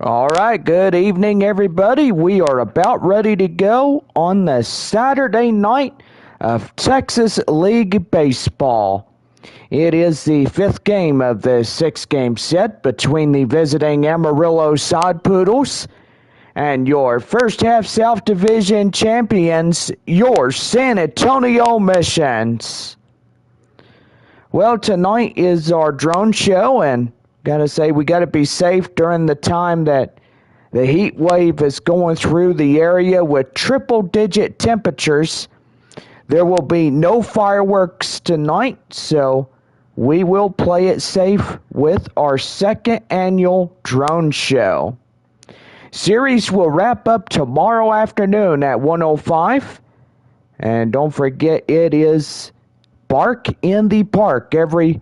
All right, good evening, everybody. We are about ready to go on the Saturday night of Texas League Baseball. It is the fifth game of the six-game set between the visiting Amarillo Sod Poodles and your first half South Division champions, your San Antonio Missions. Well, tonight is our drone show, and gotta say, we gotta be safe during the time that the heat wave is going through the area with triple-digit temperatures. There will be no fireworks tonight, so we will play it safe with our second annual drone show. Series will wrap up tomorrow afternoon at 1:05, and don't forget, it is Bark in the Park every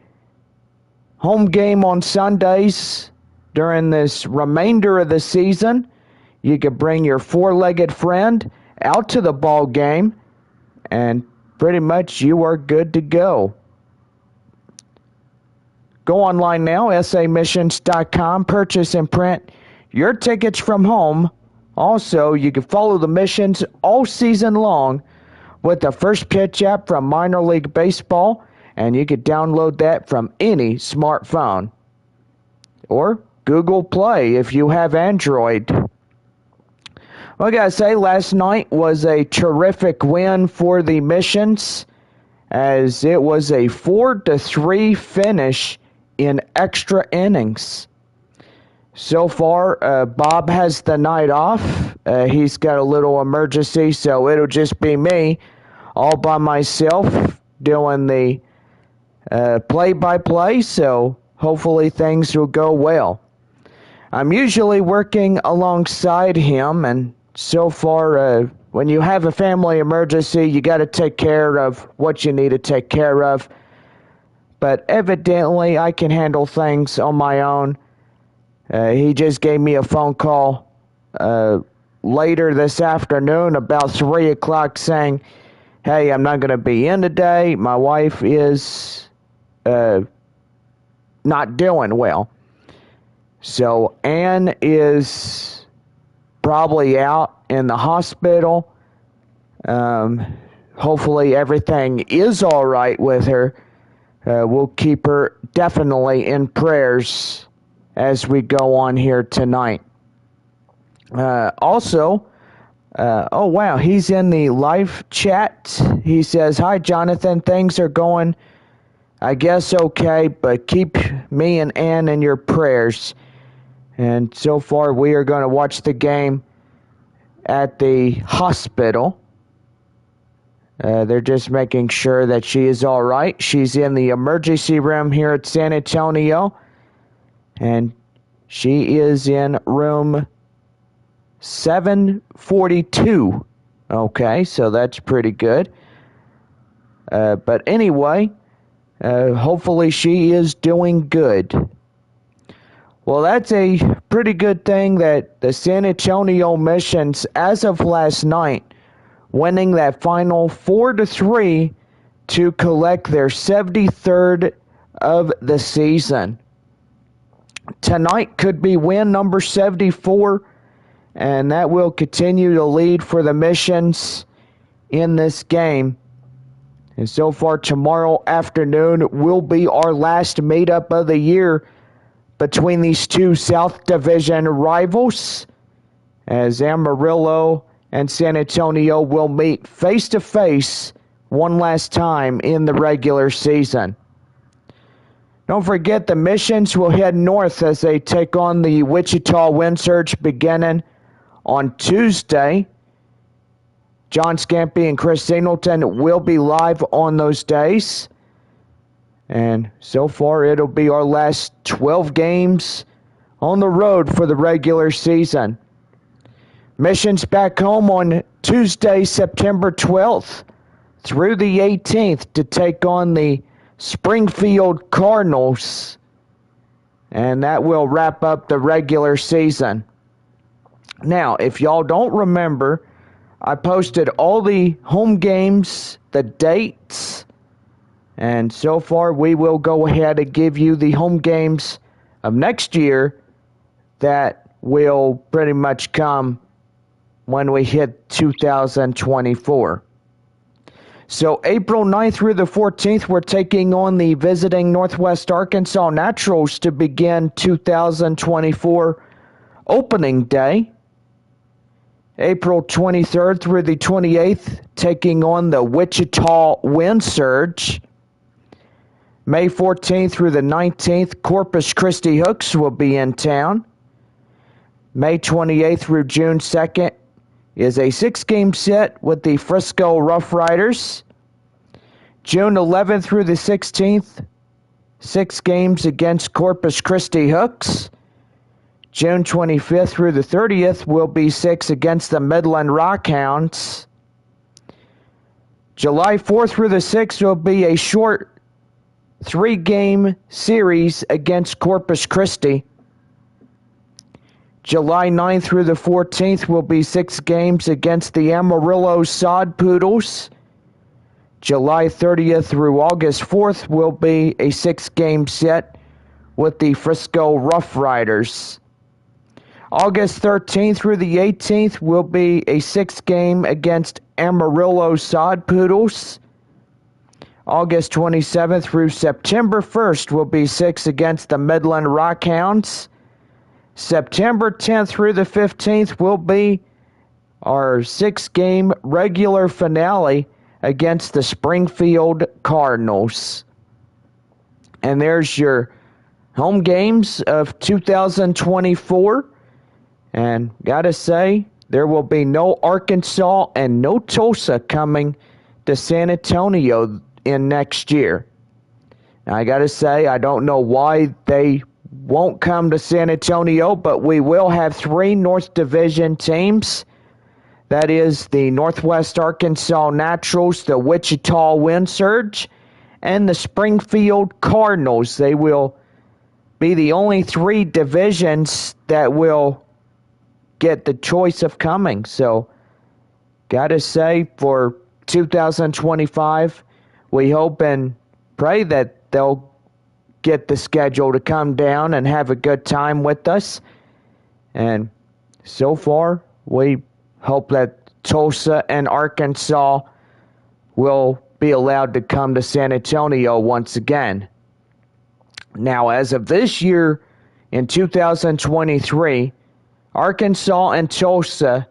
home game on Sundays during this remainder of the season. You could bring your four-legged friend out to the ball game, and pretty much you are good to go. Go online now, samissions.com, purchase and print your tickets from home. Also, you can follow the Missions all season long with the First Pitch app from Minor League Baseball, and you can download that from any smartphone or Google Play if you have Android. Well, I gotta say, last night was a terrific win for the Missions, as it was a 4-3 finish in extra innings. So far, Bob has the night off. He's got a little emergency, so it'll just be me all by myself doing the play-by-play, so hopefully things will go well. I'm usually working alongside him, and so far, when you have a family emergency, you got to take care of what you need to take care of. But evidently, I can handle things on my own. He just gave me a phone call later this afternoon, about 3 o'clock, saying, "Hey, I'm not going to be in today. My wife is not doing well." So Ann is probably out in the hospital. Hopefully everything is all right with her. We'll keep her definitely in prayers as we go on here tonight. Also, oh wow, he's in the live chat. He says, "Hi Jonathan, things are going, I guess, okay, but keep me and Ann in your prayers." And so far, we are going to watch the game at the hospital. They're just making sure that she is all right. She's in the emergency room here at San Antonio, and she is in room 742. Okay, so that's pretty good. But anyway, hopefully she is doing good. Well, that's a pretty good thing that the San Antonio Missions, as of last night, winning that final 4-3 to collect their 73rd of the season. Tonight could be win number 74, and that will continue to lead for the Missions in this game. And so far, tomorrow afternoon will be our last meetup of the year between these two South Division rivals, as Amarillo and San Antonio will meet face-to-face one last time in the regular season. Don't forget, the Missions will head north as they take on the Wichita Wind Surge beginning on Tuesday. John Scampy and Chris Singleton will be live on those days. And so far, it'll be our last 12 games on the road for the regular season. Missions back home on Tuesday, September 12th through the 18th to take on the Springfield Cardinals. And that will wrap up the regular season. Now, if y'all don't remember, I posted all the home games, the dates, and so far we will go ahead and give you the home games of next year that will pretty much come when we hit 2024. So April 9th through the 14th, we're taking on the visiting Northwest Arkansas Naturals to begin 2024 opening day. April 23rd through the 28th, taking on the Wichita Wind Surge. May 14th through the 19th, Corpus Christi Hooks will be in town. May 28th through June 2nd is a 6-game set with the Frisco Rough Riders. June 11th through the 16th, 6 games against Corpus Christi Hooks. June 25th through the 30th will be 6 against the Midland Rockhounds. July 4th through the 6th will be a short 3-game series against Corpus Christi. July 9th through the 14th will be 6 games against the Amarillo Sod Poodles. July 30th through August 4th will be a 6-game set with the Frisco Rough Riders. August 13th through the 18th will be a 6-game against Amarillo Sod Poodles. August 27th through September 1st will be 6 against the Midland Rockhounds. September 10th through the 15th will be our 6-game regular finale against the Springfield Cardinals. And there's your home games of 2024. And gotta say, there will be no Arkansas and no Tulsa coming to San Antonio in next year. Now, I gotta say, I don't know why they won't come to San Antonio, but we will have 3 North Division teams. That is the Northwest Arkansas Naturals, the Wichita Wind Surge, and the Springfield Cardinals. They will be the only 3 divisions that will get the choice of coming. So, gotta say, for 2025, we hope and pray that they'll get the schedule to come down and have a good time with us. And so far, we hope that Tulsa and Arkansas will be allowed to come to San Antonio once again. Now, as of this year, in 2023, Arkansas and Tulsa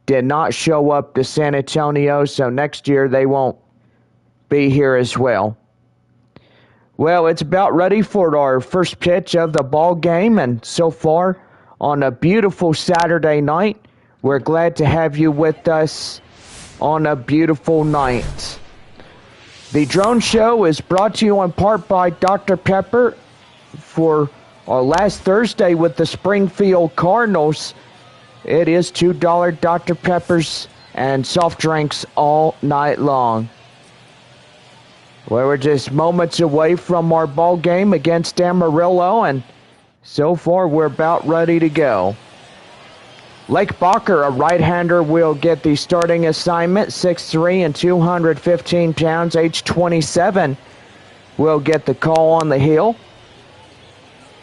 did not show up to San Antonio, so next year they won't be here as well. Well, it's about ready for our first pitch of the ball game, and so far, on a beautiful Saturday night, we're glad to have you with us on a beautiful night. The Drone Show is brought to you in part by Dr. Pepper. For our last Thursday with the Springfield Cardinals, it is $2 Dr. Peppers and soft drinks all night long. Well, we're just moments away from our ball game against Amarillo, and so far we're about ready to go. Lake Bacher, a right-hander, will get the starting assignment. 6'3" and 215 pounds, age 27, will get the call on the hill.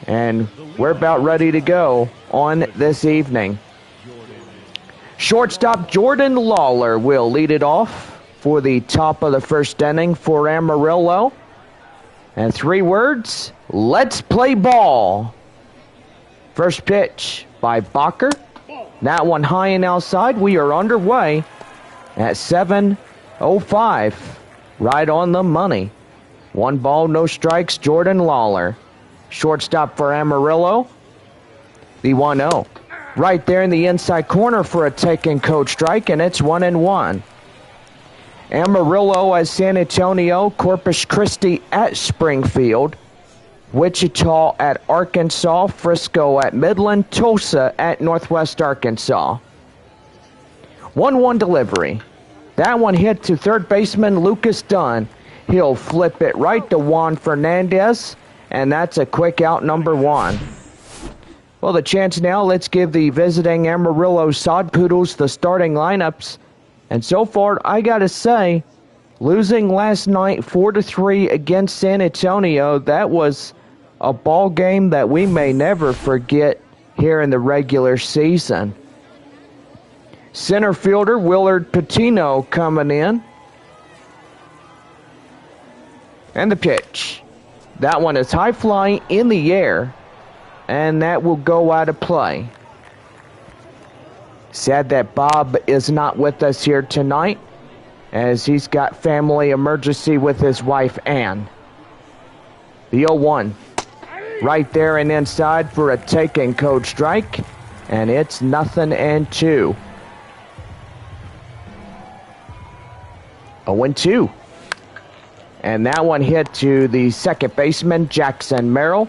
And we're about ready to go on this evening. Shortstop Jordan Lawler will lead it off for the top of the first inning for Amarillo. And 3 words, let's play ball. First pitch by Bacher. That one high and outside. We are underway at 7:05. Right on the money. 1 ball, no strikes, Jordan Lawler. Shortstop for Amarillo. The 1-0. Right there in the inside corner for a taken code strike, and it's 1-1. Amarillo at San Antonio, Corpus Christi at Springfield, Wichita at Arkansas, Frisco at Midland, Tulsa at Northwest Arkansas. 1-1 delivery. That one hit to third baseman Lucas Dunn. He'll flip it right to Juan Fernandez, and that's a quick out, number 1. Well, the chance now, let's give the visiting Amarillo Sod Poodles the starting lineups. And so far, I gotta say, losing last night 4-3 against San Antonio, that was a ball game that we may never forget here in the regular season. Center fielder Willard Patino coming in. And the pitch. That one is high flying in the air. And that will go out of play. Sad that Bob is not with us here tonight, as he's got family emergency with his wife Ann. The 0-1. Right there and inside for a taken code strike. And it's 0-2. 0-2. And that one hit to the second baseman, Jackson Merrill.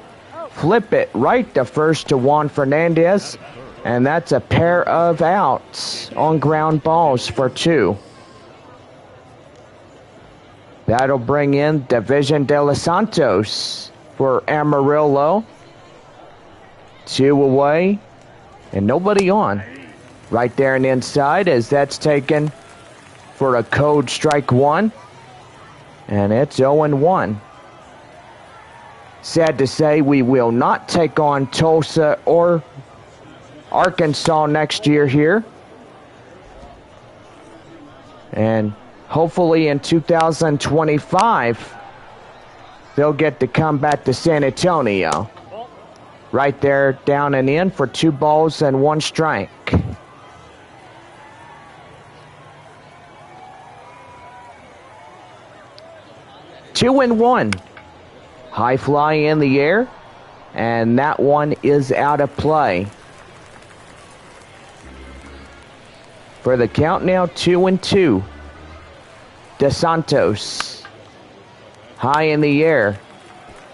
Flip it right to first to Juan Fernandez. And that's a pair of outs on ground balls for 2. That'll bring in Division de los Santos for Amarillo. 2 away. And nobody on. Right there and inside as that's taken for a code strike 1. And it's 0-1. Sad to say we will not take on Tulsa or Arkansas next year here. And hopefully in 2025, they'll get to come back to San Antonio. Right there, down and in for 2 balls and 1 strike. Two and 1. High fly in the air. And that one is out of play. For the count now, 2-2. DeSantos. High in the air.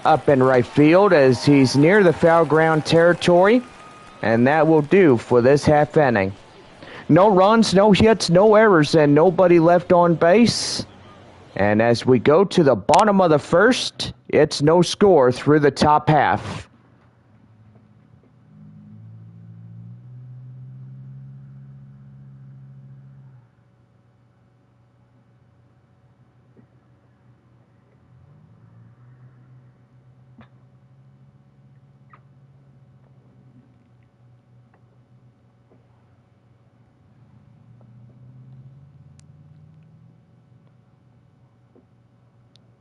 Up in right field as he's near the foul ground territory. And that will do for this half inning. No runs, no hits, no errors, and nobody left on base. And as we go to the bottom of the first, it's no score through the top half.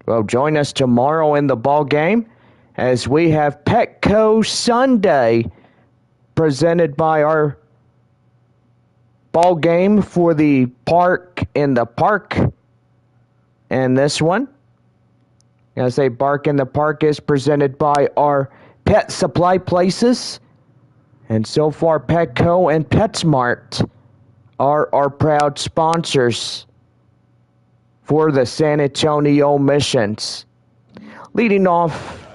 Well, join us tomorrow in the ball game as we have Petco Sunday presented by our ball game for the park in the park. And this one, I say Bark in the Park, is presented by our pet supply places. And so far, Petco and PetSmart are our proud sponsors for the San Antonio Missions. Leading off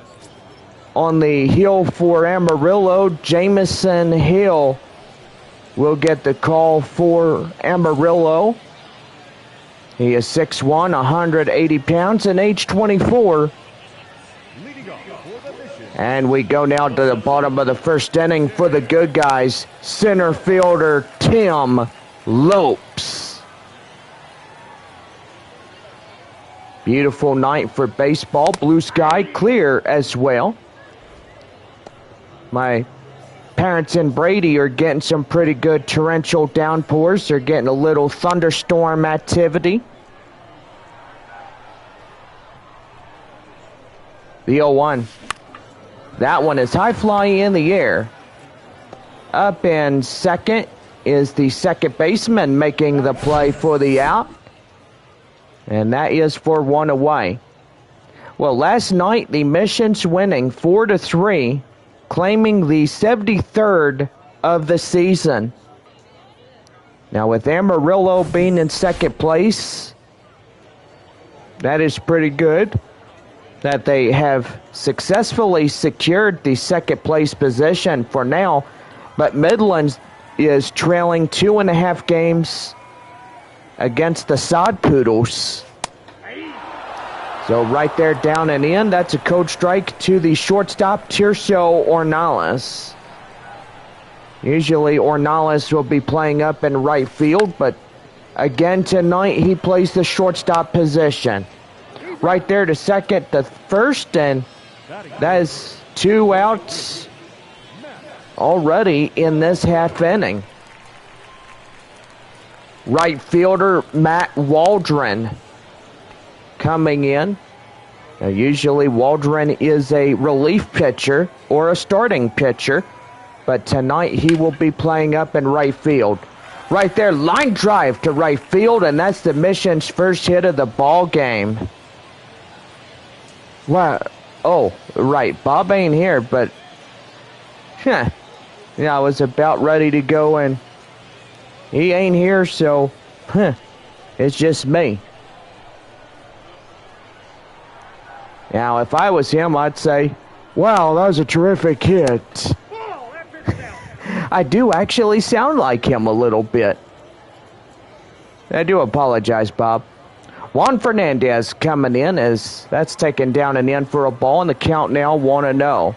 on the hill for Amarillo, Jamison Hill will get the call for Amarillo. He is 6'1", 180 pounds, and age 24. And we go now to the bottom of the first inning for the good guys. Center fielder Tim Lopes. Beautiful night for baseball. Blue sky, clear as well. My parents in Brady are getting some pretty good torrential downpours. They're getting a little thunderstorm activity. The 0-1. That one is high fly in the air. Up in second is the second baseman making the play for the out. And that is for 1 away. Well, last night the Missions winning 4-3, claiming the 73rd of the season. Now with Amarillo being in second place, that is pretty good. That they have successfully secured the second place position for now. But Midland is trailing 2.5 games against the Sod Poodles. So right there, down and in, that's a code strike to the shortstop, Tirso Ornales. Usually Ornales will be playing up in right field, but again tonight he plays the shortstop position. Right there to second, to first, and that is 2 outs already in this half inning. Right fielder Matt Waldron coming in. Now, usually Waldron is a relief pitcher or a starting pitcher, but tonight he will be playing up in right field. Right there, line drive to right field, and that's the Mission's first hit of the ball game. Wow. Oh, right, Bob ain't here, but yeah, I was about ready to go, and he ain't here, so it's just me. Now, if I was him, I'd say, wow, that was a terrific hit. I do actually sound like him a little bit. I do apologize, Bob. Juan Fernandez coming in as that's taken down and in for a ball, and the count now 1-0.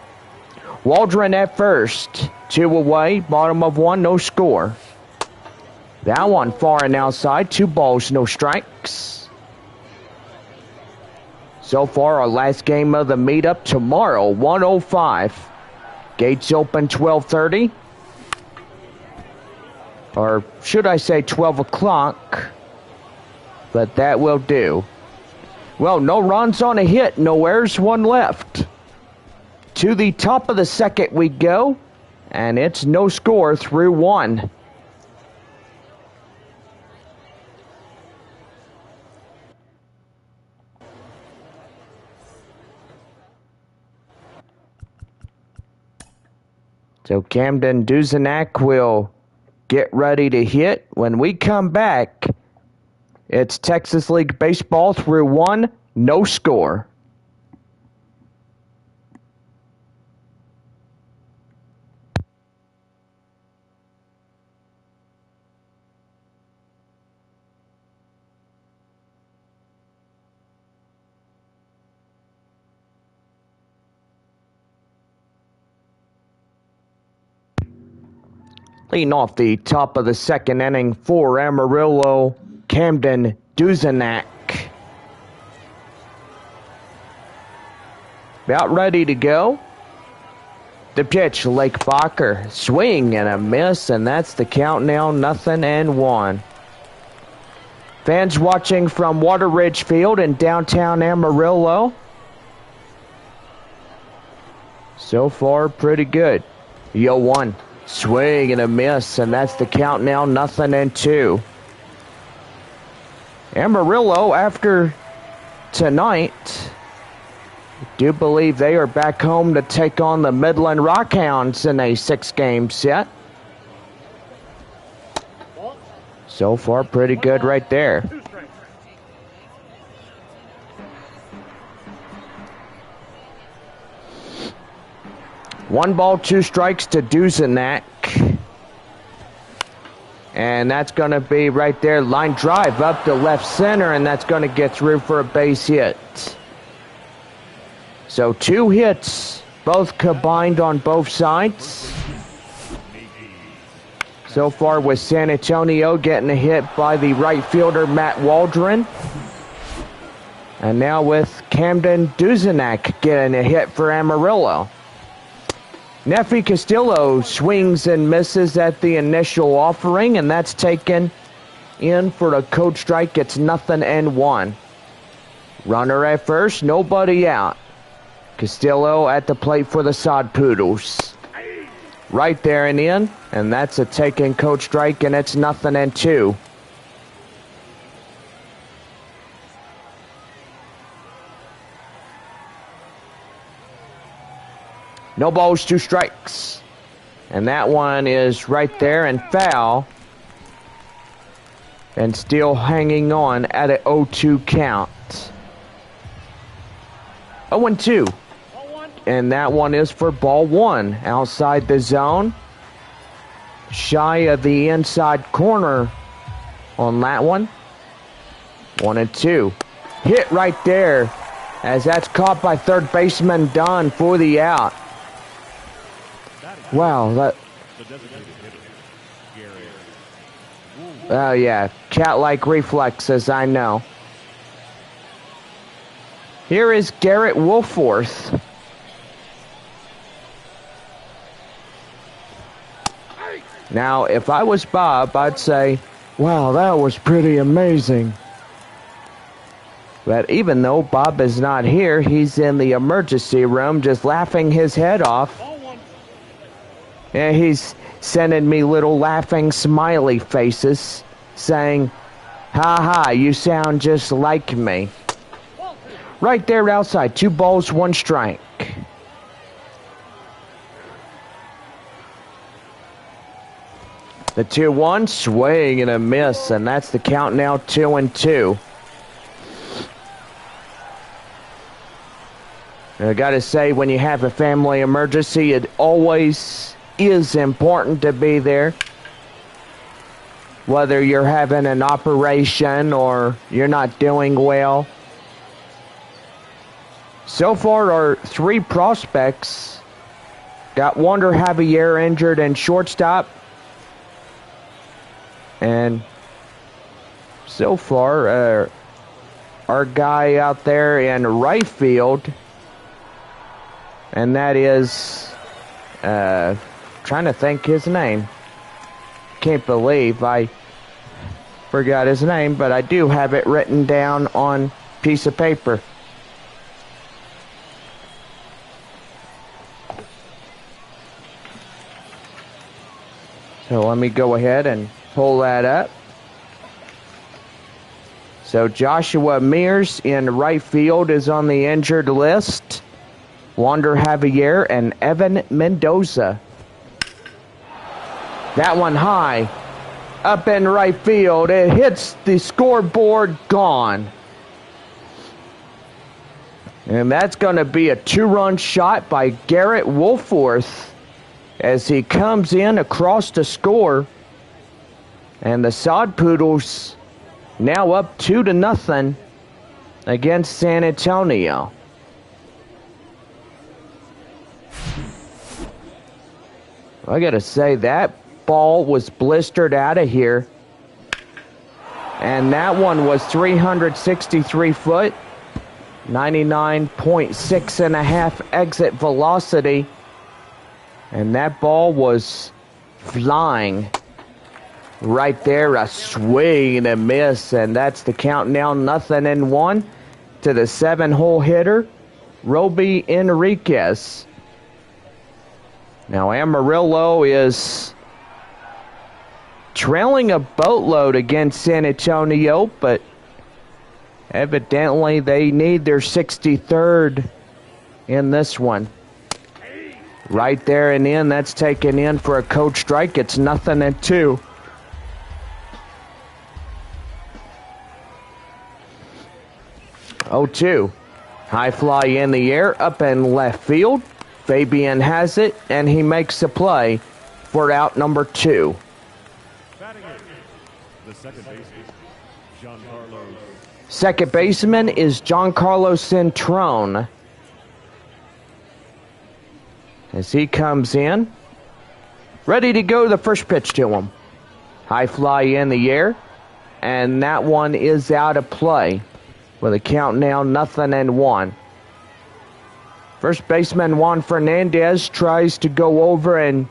Waldron at first. 2 away, bottom of 1, no score. That one far and outside, 2 balls, no strikes. So far, our last game of the meetup tomorrow, 1:05. Gates open 12:30. Or should I say 12 o'clock? But that will do. Well, no runs on a hit, no errors, 1 left. To the top of the second we go, and it's no score through 1. So Camden Duzenak will get ready to hit. When we come back, it's Texas League Baseball through 1, no score. Leading off the top of the second inning for Amarillo, Camden Duzenak. About ready to go. The pitch, Lake Bacher, swing and a miss, and that's the count now, 0-1. Fans watching from Water Ridge Field in downtown Amarillo. So far, pretty good. 0-1. Swing and a miss, and that's the count now, 0-2. Amarillo, after tonight, I do believe they are back home to take on the Midland Rockhounds in a 6-game set. So far, pretty good right there. One ball, 2 strikes to Duzenak. And that's going to be right there. Line drive up to left center, and that's going to get through for a base hit. So 2 hits, both combined on both sides. So far with San Antonio getting a hit by the right fielder Matt Waldron. And now with Camden Duzenak getting a hit for Amarillo. Nefi Castillo swings and misses at the initial offering, and that's taken in for a code strike. It's 0-1. Runner at first, nobody out. Castillo at the plate for the Sod Poodles. Right there and in, and that's a taken code strike, and it's 0-2. No balls, 2 strikes. And that one is right there and foul. And still hanging on at an 0-2 count. 0-2. And that one is for ball 1. Outside the zone. Shy of the inside corner on that one. 1-2. Hit right there. As that's caught by third baseman Dunn for the out. Wow, that... Oh, yeah. Cat-like reflexes, I know. Here is Garrett Wolforth. Now, if I was Bob, I'd say, wow, that was pretty amazing. But even though Bob is not here, he's in the emergency room just laughing his head off. And he's sending me little laughing smiley faces saying, ha ha, you sound just like me. Right there outside, 2 balls, 1 strike. The 2-1, swing and a miss, and that's the count now, 2-2. I gotta say, when you have a family emergency, it always is important to be there. Whether you're having an operation or you're not doing well. So far, our 3 prospects got Wander Javier injured in shortstop. And so far, our guy out there in right field, and that is, trying to think his name. Can't believe I forgot his name, but I do have it written down on a piece of paper. So let me go ahead and pull that up. So Joshua Mears in right field is on the injured list. Wander Javier and Evan Mendoza. That one high. Up in right field. It hits the scoreboard, gone. And that's going to be a 2-run shot by Garrett Wolforth as he comes in across the score. And the Sod Poodles now up 2-0 against San Antonio. I gotta say, that ball was blistered out of here. And that one was 363 foot, 99.6 and a half exit velocity. And that ball was flying. Right there, a swing and a miss, and that's the count now, 0-1 to the 7-hole hitter, Roby Enriquez. Now Amarillo is trailing a boatload against San Antonio, but evidently they need their 63rd in this one. Right there and in, that's taken in for a code strike. It's 0-2. Oh, 2. High fly in the air, up in left field. Fabian has it, and he makes the play for out number 2. The second baseman is Giancarlo Centrone. As he comes in, ready to go, the first pitch to him. High fly in the air, and that one is out of play. With a count now, 0-1. First baseman Juan Fernandez tries to go over and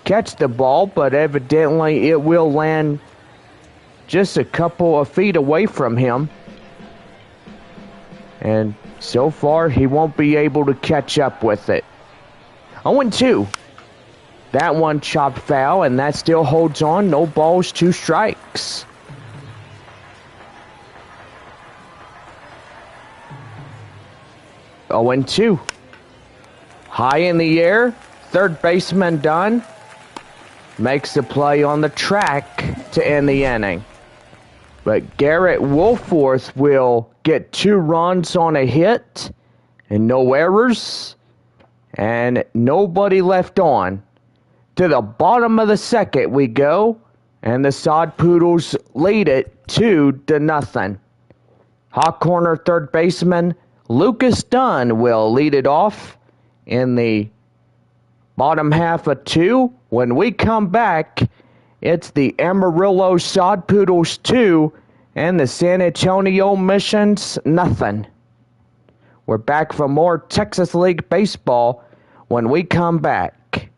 catch the ball, but evidently it will land just a couple of feet away from him. And so far, he won't be able to catch up with it. 0-2. That one chopped foul, and that still holds on. No balls, 2 strikes. Oh, 0-2. High in the air. Third baseman done. Makes the play on the track to end the inning. But Garrett Wolforth will get 2 runs on a hit and no errors and nobody left on. To the bottom of the second we go, and the Sod Poodles lead it 2-0. Hot corner third baseman Lucas Dunn will lead it off in the bottom half of 2. When we come back, it's the Amarillo Sod Poodles 2 and the San Antonio Missions nothing. We're back for more Texas League baseball when we come back.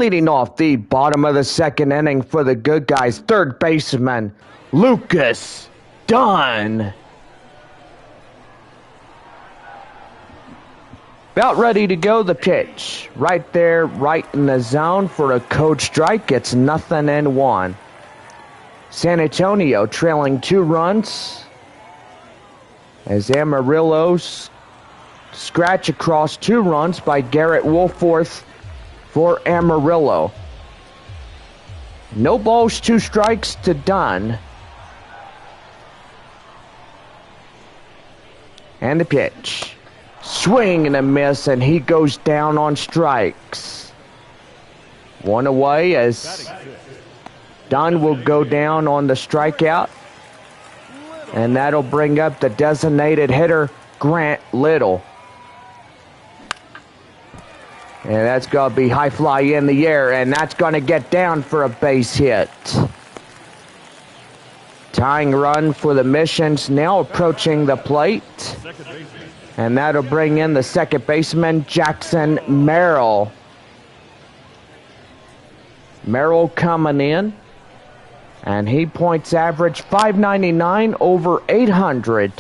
Leading off the bottom of the second inning for the good guys, third baseman, Lucas Dunn. About ready to go, the pitch. Right there, right in the zone for a cold strike. It's 0-1. San Antonio trailing 2 runs as Amarillo scratch across 2 runs by Garrett Woolforth for Amarillo. No balls, 2 strikes to Dunn. And the pitch. Swing and a miss, and he goes down on strikes. 1 away as Dunn will go down on the strikeout. And that'll bring up the designated hitter, Grant Little. And that's going to be high fly in the air, and that's going to get down for a base hit. Tying run for the Missions, now approaching the plate. And that'll bring in the second baseman, Jackson Merrill. Merrill coming in. And he points average .599 over 800.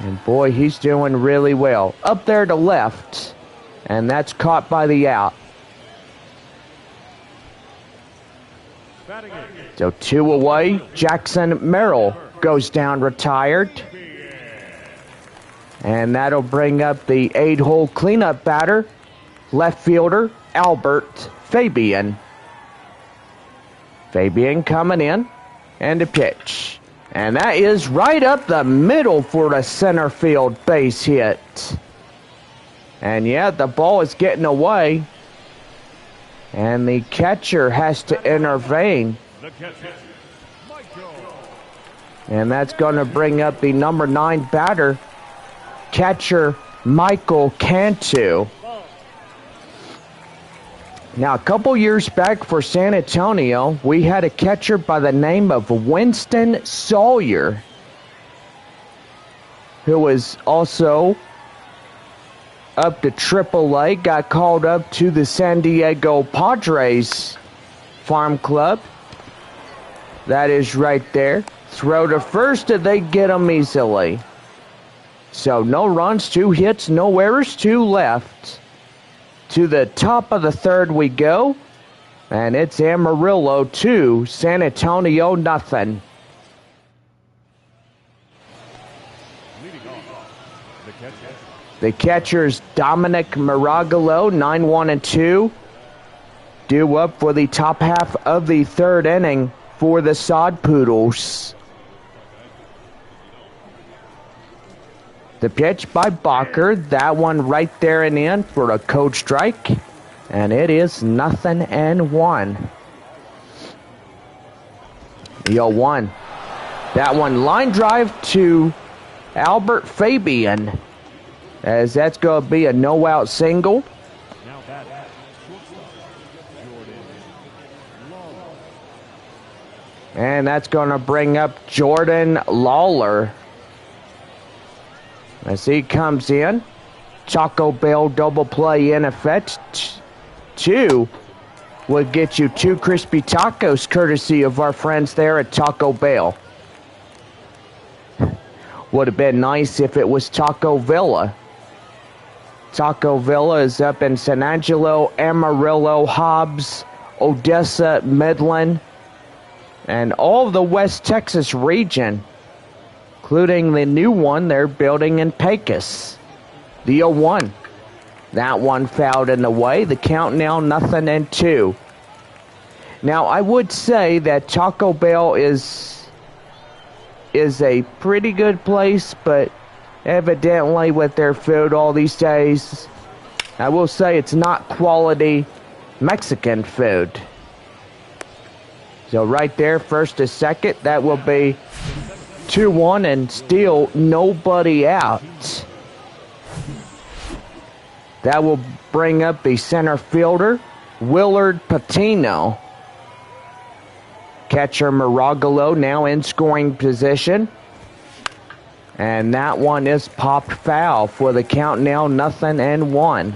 And boy, he's doing really well. Up there to left. And that's caught by the out. So 2 away. Jackson Merrill goes down retired. And that'll bring up the 8-hole cleanup batter, left fielder, Albert Fabian. Fabian coming in, and a pitch. And that is right up the middle for the center field base hit. And yeah, the ball is getting away. And the catcher has to intervene. And that's going to bring up the number 9 batter, catcher Michael Cantu. Now, a couple years back for San Antonio, we had a catcher by the name of Winston Sawyer, who was also up to AAA, got called up to the San Diego Padres farm club. That is right there. Throw to first, did they get him easily? So no runs, 2 hits, no errors, 2 left. To the top of the third we go. And it's Amarillo 2, San Antonio nothing. The catcher's Dominic Maragalo, 9-1-2. Due up for the top half of the third inning for the Sod Poodles. The pitch by Bacher, that one right there and in for a cold strike. And it is 0-1. The 0-1. That one line drive to Albert Fabian. As that's going to be a no-out single. And that's going to bring up Jordan Lawler. As he comes in, Taco Bell double play in effect. 2 would get you 2 crispy tacos courtesy of our friends there at Taco Bell. Would have been nice if it was Taco Villa. Taco Villa is up in San Angelo, Amarillo, Hobbs, Odessa, Midland, and all of the West Texas region, including the new one they're building in Pecos. The 0-1. That one fouled in the way. The count now 0-2. Now, I would say that Taco Bell is a pretty good place, but evidently with their food all these days, I will say it's not quality Mexican food. So right there, first to second, that will be 2-1 and still nobody out. That will bring up the center fielder, Willard Patino. Catcher Maragalo now in scoring position. And that one is popped foul for the count now 0-1.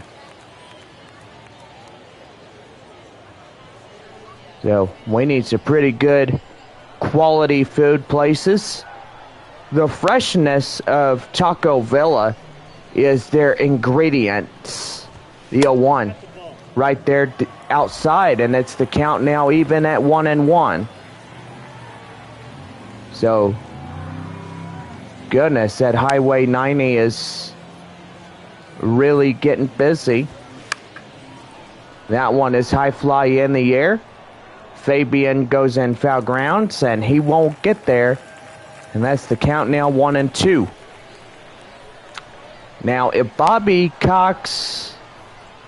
So we need some pretty good quality food places. The freshness of Taco Villa is their ingredients. The 0-1 right there outside, and it's the count now even at 1-1. So, goodness, that Highway 90 is really getting busy. That one is high fly in the air. Fabian goes in foul grounds, and he won't get there. And that's the count now, 1-2. Now, if Bobby Cox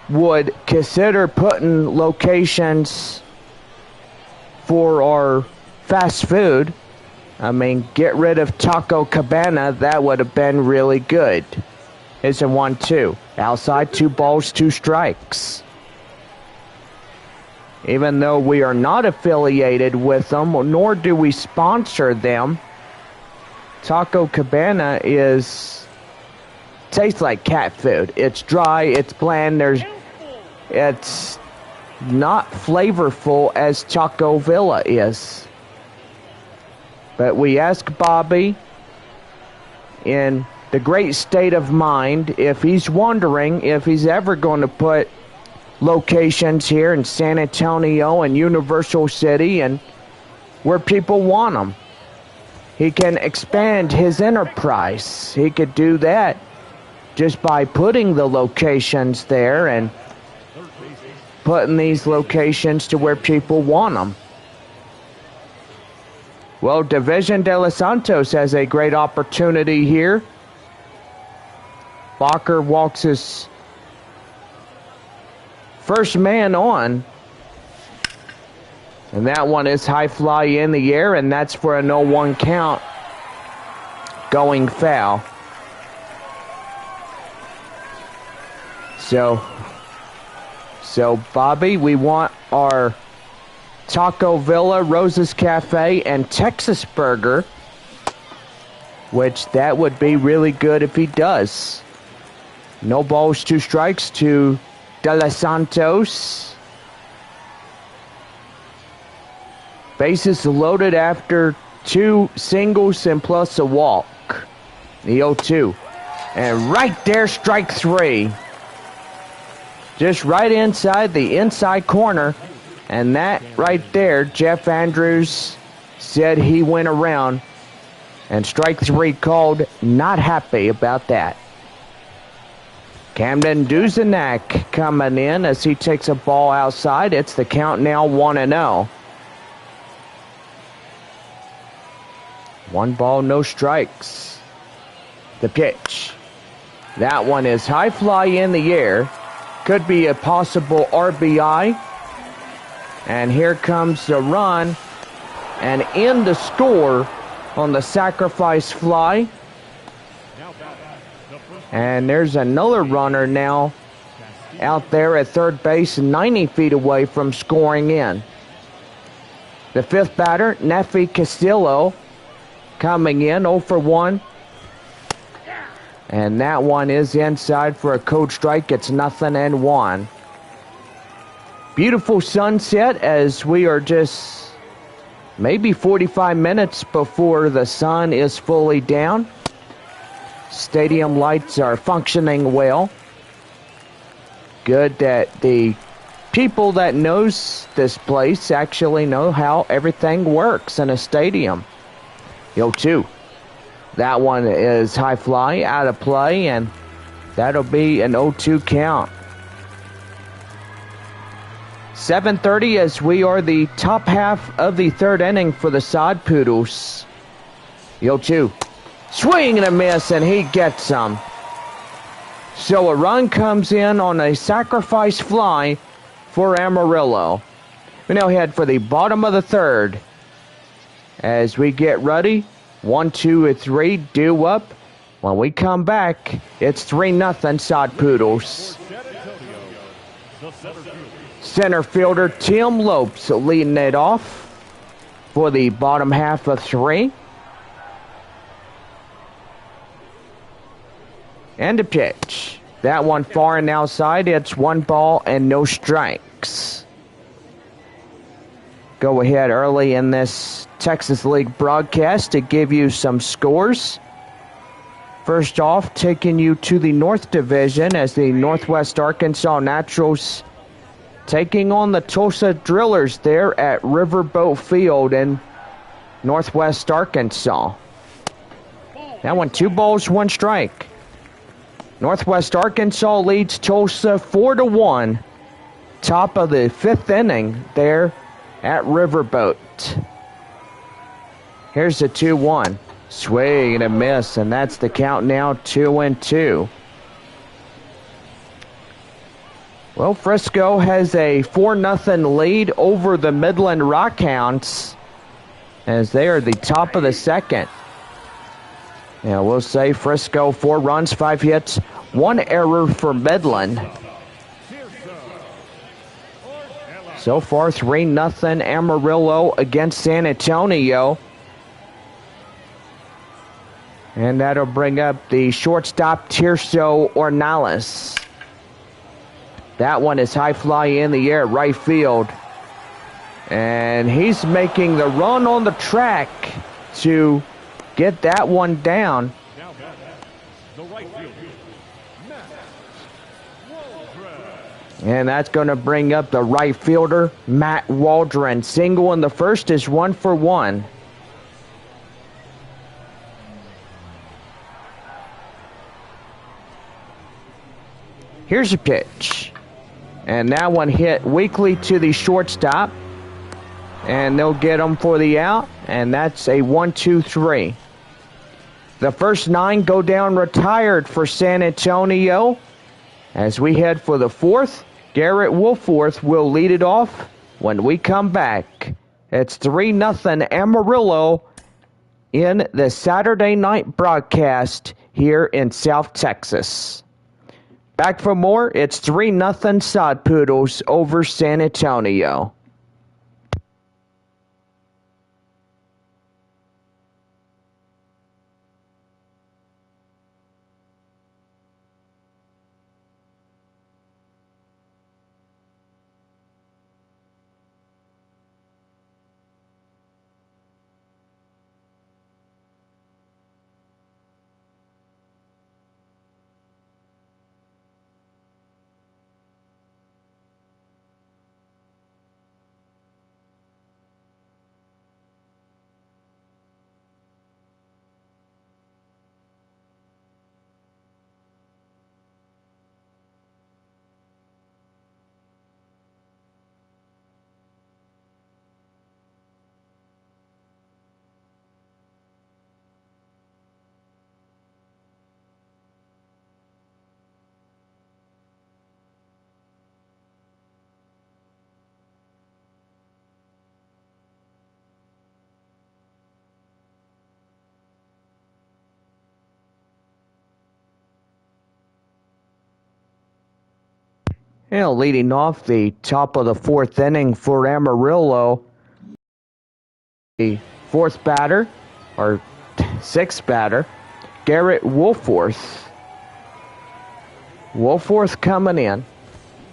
would consider putting locations for our fast food, I mean, get rid of Taco Cabana, that would have been really good. It's a 1-2. Outside, 2 balls, 2 strikes. Even though we are not affiliated with them, nor do we sponsor them, Taco Cabana tastes like cat food. It's dry, it's bland, it's not flavorful as Taco Villa is. But we ask Bobby, in the great state of mind, if he's wondering if he's ever going to put locations here in San Antonio and Universal City and where people want them. He can expand his enterprise. He could do that just by putting the locations there and putting these locations to where people want them. Well, Division de los Santos has a great opportunity here. Bacher walks his first man on. And that one is high fly in the air, and that's for a 0-1 count. Going foul. So Bobby, we want our Taco Villa, Rosa's Cafe, and Texas Burger, which that would be really good if he does. No balls, 2 strikes to De Los Santos. Bases loaded after 2 singles and plus a walk. The 0-2. And right there, strike 3. Just right inside the inside corner. And that right there, Jeff Andrews said he went around. And strike 3 called. Not happy about that. Camden Duzenak coming in as he takes a ball outside. It's the count now, 1-0. 1 ball, no strikes. The pitch. That one is high fly in the air. Could be a possible RBI. And here comes the run. And in the score on the sacrifice fly. And there's another runner now out there at third base, 90 feet away from scoring in. The 5th batter, Nefi Castillo, coming in 0 for 1. And that one is inside for a code strike. It's 0-1. Beautiful sunset as we are just maybe 45 minutes before the sun is fully down. Stadium lights are functioning well. Good that the people that knows this place actually know how everything works in a stadium. 0-2. That one is high fly, out of play, and that'll be an 0-2 count. 7:30 as we are the top half of the 3rd inning for the Sod Poodles. 0-2. Swing and a miss, and he gets some. So a run comes in on a sacrifice fly for Amarillo. We now head for the bottom of the 3rd. As we get ready, 1, 2, and 3, due up. When we come back, it's 3-0 Sod Poodles. Center fielder Tim Lopes leading it off for the bottom half of 3. And a pitch. That one far and outside. It's 1 ball and no strikes. go ahead early in this Texas League broadcast to give you some scores. First off, taking you to the North Division as the Northwest Arkansas Naturals taking on the Tulsa Drillers there at Riverboat Field in Northwest Arkansas. That one, 2 balls, 1 strike. Northwest Arkansas leads Tulsa 4-1. Top of the 5th inning there at Riverboat. Here's the 2-1. Swing and a miss, and that's the count now, 2-2. Well, Frisco has a 4-0 lead over the Midland Rockhounds as they are the top of the 2nd. Yeah, we'll say Frisco 4 runs, 5 hits, 1 error for Midland. So far, 3-0 Amarillo against San Antonio. And that'll bring up the shortstop, Tirso Ornelas. That one is high fly in the air, right field. And he's making the run on the track to get that one down. And that's going to bring up the right fielder, Matt Waldron. Single in the first is 1 for 1. Here's a pitch. And that one hit weakly to the shortstop. And they'll get him for the out. And that's a 1-2-3. The first 9 go down retired for San Antonio. As we head for the 4th, Garrett Wolforth will lead it off when we come back. It's 3-0 Amarillo in the Saturday night broadcast here in South Texas. Back for more, it's 3-0 Sod Poodles over San Antonio. Leading off the top of the 4th inning for Amarillo, the 4th batter, or 6th batter, Garrett Wolforth. Wolforth coming in.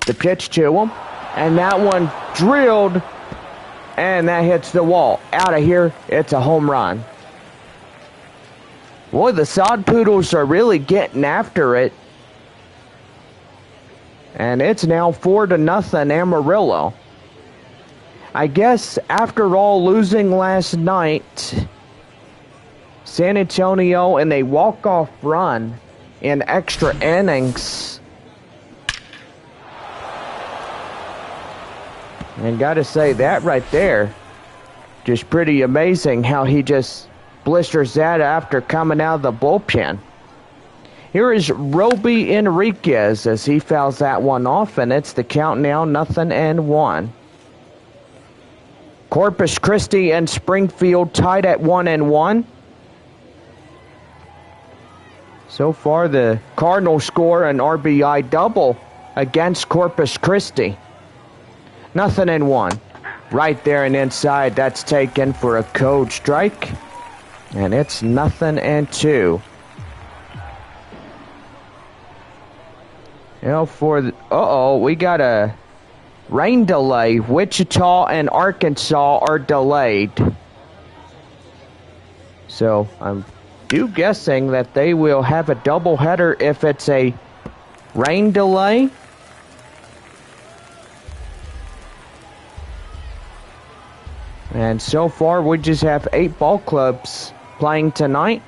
The pitch to him, and that one drilled, and that hits the wall. Out of here, it's a home run. Boy, the Sod Poodles are really getting after it. And it's now 4-0 Amarillo. I guess after all losing last night, San Antonio in a walk-off run in extra innings. And gotta say, that right there, just pretty amazing how he just blisters that after coming out of the bullpen. Here is Roby Enriquez as he fouls that one off, and it's the count now 0-1. Corpus Christi and Springfield tied at 1-1. So far, the Cardinals score an RBI double against Corpus Christi. 0-1. Right there and inside, that's taken for a code strike. And it's 0-2. You know, we got a Rain delay. Wichita and Arkansas are delayed. So I'm guessing that they will have a doubleheader if it's a rain delay. And so far we just have 8 ball clubs playing tonight.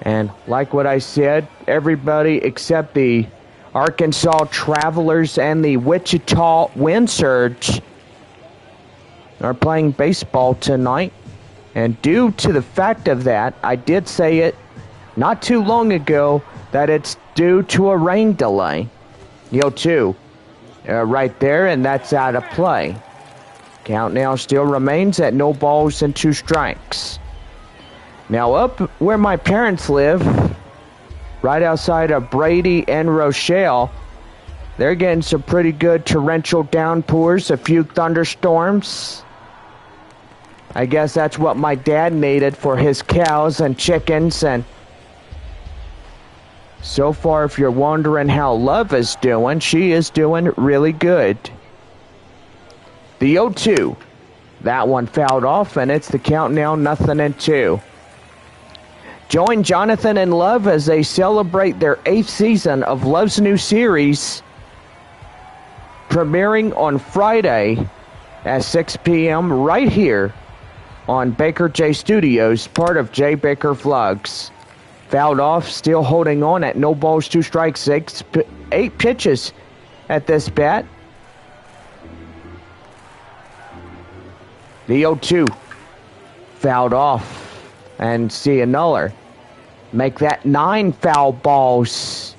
And like what I said, everybody except the Arkansas Travelers and the Wichita Wind Surge are playing baseball tonight. And due to the fact of that, I did say it not too long ago that it's due to a rain delay. 0-2 right there, and that's out of play. Count now still remains at no balls and 2 strikes. Now up where my parents live, right outside of Brady and Rochelle, they're getting some pretty good torrential downpours, a few thunderstorms. I guess that's what my dad needed for his cows and chickens. And so far, if you're wondering how Love is doing, she is doing really good. The 0-2. That one fouled off, and it's the count now 0-2. Join Jonathan and Love as they celebrate their 8th season of Love's new series, premiering on Friday at 6 p.m. right here on Baker J Studios, part of J Baker Vlogs. Fouled off, still holding on at no balls, 2 strikes, 8 pitches at this bat. The 0-2 fouled off, and see a nuller. Make that 9 foul balls.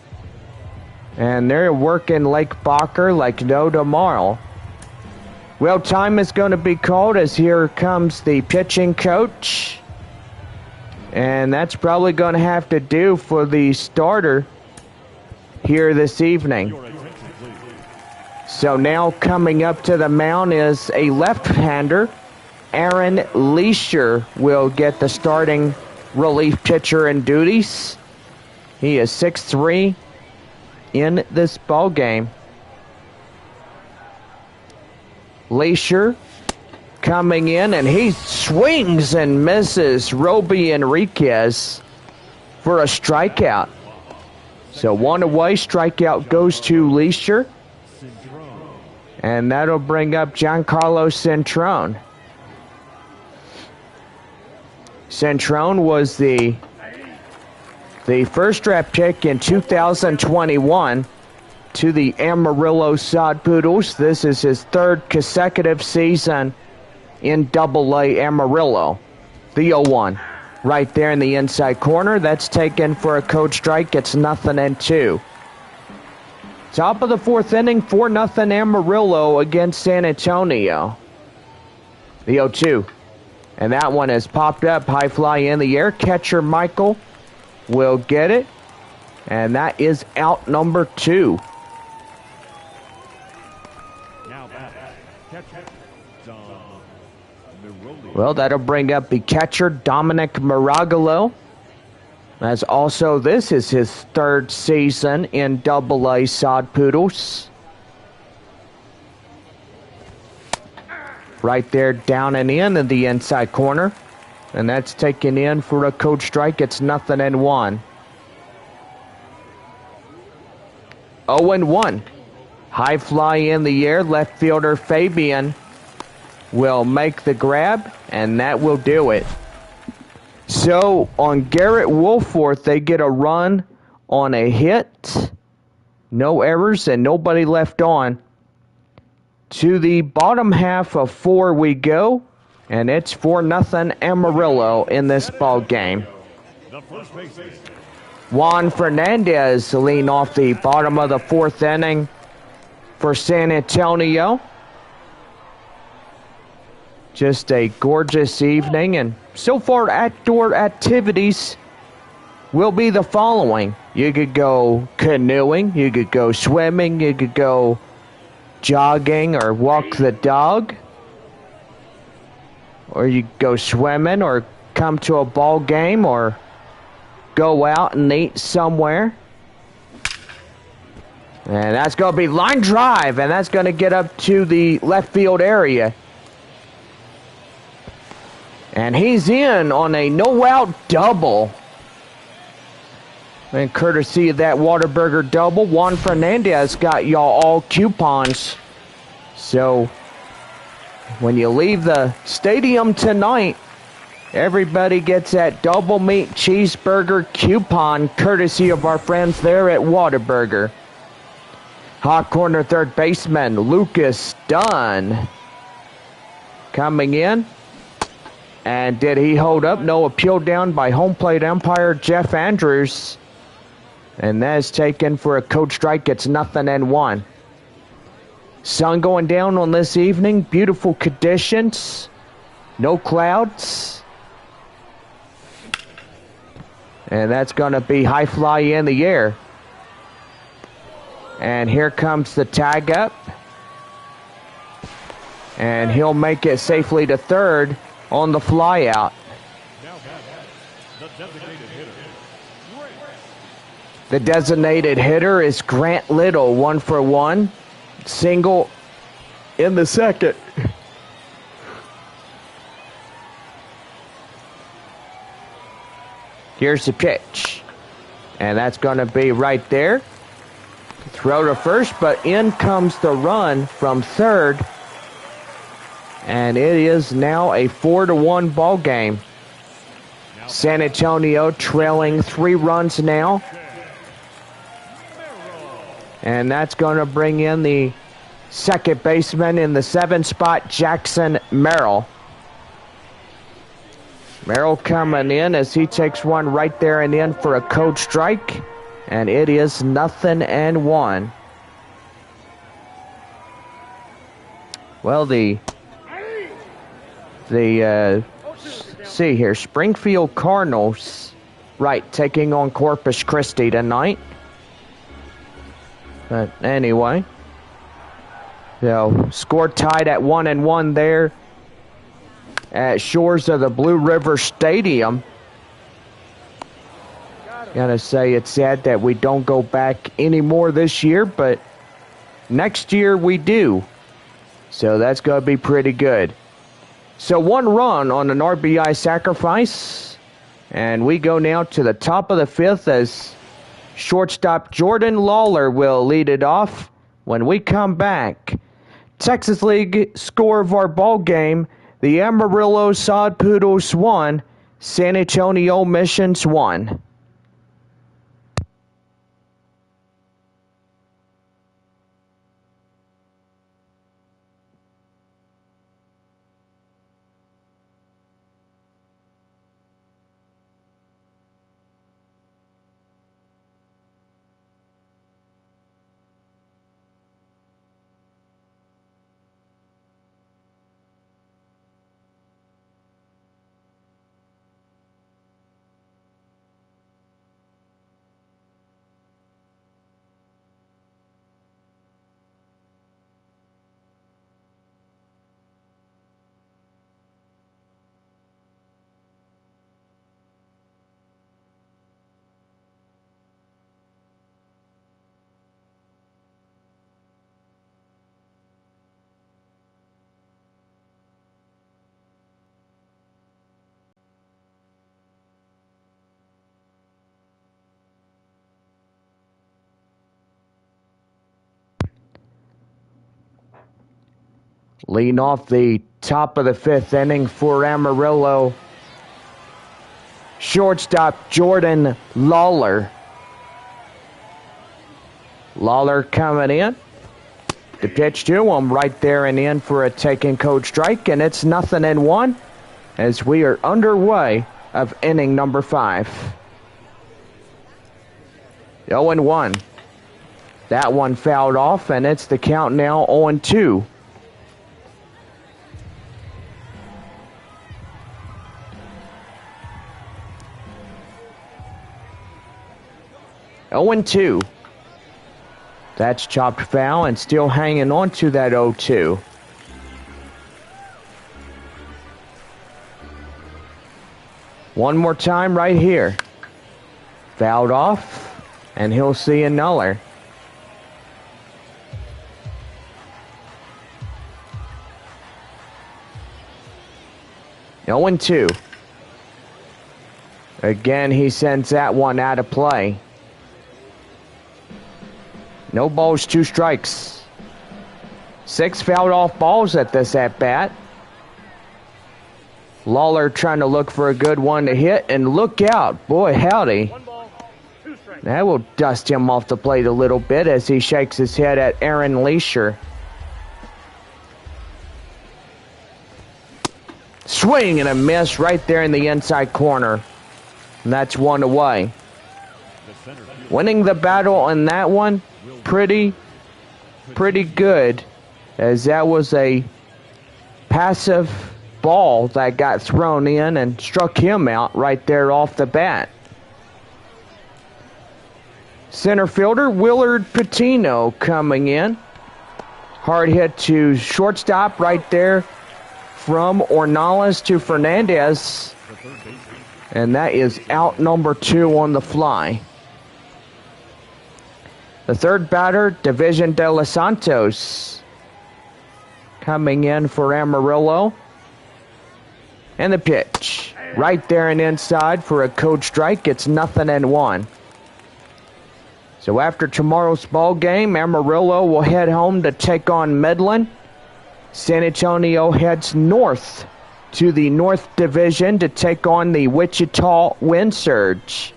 And they're working Lake Bacher like no tomorrow. Well, time is going to be called as here comes the pitching coach. And that's probably going to have to do for the starter here this evening. So now coming up to the mound is a left-hander. Aaron Leisure will get the starting relief pitcher in duties. He is 6'3" in this ball game. Leisure coming in, and he swings and misses Roby Enriquez for a strikeout. So 1 away, strikeout goes to Leisure. And that'll bring up Giancarlo Centrone. Centrone was the first draft pick in 2021 to the Amarillo Sod Poodles. This is his 3rd consecutive season in Double-A Amarillo. The 0-1 right there in the inside corner. That's taken for a code strike. It's 0-2. Top of the 4th inning, 4-0 Amarillo against San Antonio. The 0-2. And that one has popped up. High fly in the air. Catcher Michael will get it. And that is out number 2. Well, that'll bring up the catcher, Dominic Maragalo. As also, this is his 3rd season in Double-A Sod Poodles. Right there, down and in the inside corner. And that's taken in for a code strike. It's 0-1. 0-1. High fly in the air. Left fielder Fabian will make the grab, and that will do it. So on Garrett Wolforth, they get a run on a hit. No errors and nobody left on. To the bottom half of 4 we go, and it's 4-0 Amarillo in this ball game. Juan Fernandez lean off the bottom of the 4th inning for San Antonio. Just a gorgeous evening, and so far outdoor activities will be the following. You could go canoeing, you could go swimming, you could go jogging or walk the dog, or you go swimming or come to a ball game or go out and eat somewhere. And that's going to be line drive, and that's going to get up to the left field area. And he's in on a no-out double. And courtesy of that Whataburger double, Juan Fernandez got y'all all coupons. So, when you leave the stadium tonight, everybody gets that double meat cheeseburger coupon courtesy of our friends there at Whataburger. Hot corner third baseman Lucas Dunn coming in. And did he hold up? No, appeal down by home plate umpire Jeff Andrews. And that is taken for a code strike. It's 0-1. Sun going down on this evening. Beautiful conditions. No clouds. And that's going to be high fly in the air. And here comes the tag up. And he'll make it safely to third on the fly out. The designated hitter is Grant Little, 1 for 1. Single in the second. Here's the pitch. And that's going to be right there. Throw to first, but in comes the run from third. And it is now a 4-1 ball game. San Antonio trailing 3 runs now. And that's going to bring in the second baseman in the 7 spot, Jackson Merrill. Merrill coming in as he takes one right there and in for a code strike. And it is 0-1. Well, see here, Springfield Cardinals, right, taking on Corpus Christi tonight. But anyway, so score tied at 1-1 there at shores of the Blue River Stadium. Gotta say it's sad that we don't go back anymore this year, but next year we do. So that's gonna be pretty good. So 1 run on an RBI sacrifice. And we go now to the top of the 5th as shortstop Jordan Lawler will lead it off. When we come back, Texas League score of our ball game, the Amarillo Sod Poodles 1, San Antonio Missions 1. Leading off the top of the 5th inning for Amarillo, shortstop Jordan Lawler. Lawler coming in. The pitch to him right there and in for a taken code strike, and it's 0-1 as we are underway of inning number 5. 0-1. That one fouled off, and it's the count now 0-2. Oh, 2. That's chopped foul and still hanging on to that 0-2. One more time right here. Fouled off, and he'll see another. 0-2. Again, he sends that one out of play. No balls, 2 strikes. 6 fouled off balls at this at-bat. Lawler trying to look for a good one to hit, and look out. Boy, howdy. 1 ball, 2 strikes. That will dust him off the plate a little bit as he shakes his head at Aaron Leisure. Swing and a miss right there in the inside corner. And that's 1 away. Winning the battle on that one, pretty good, as that was a passive ball that got thrown in and struck him out right there off the bat. Center fielder Willard Patino coming in. Hard hit to shortstop right there from Ornelas to Fernandez. And that is out number 2 on the fly. The third batter, Division de los Santos, coming in for Amarillo. And the pitch, right there and inside for a code strike. It's 0-1. So after tomorrow's ball game, Amarillo will head home to take on Midland. San Antonio heads north to the North Division to take on the Wichita Wind Surge.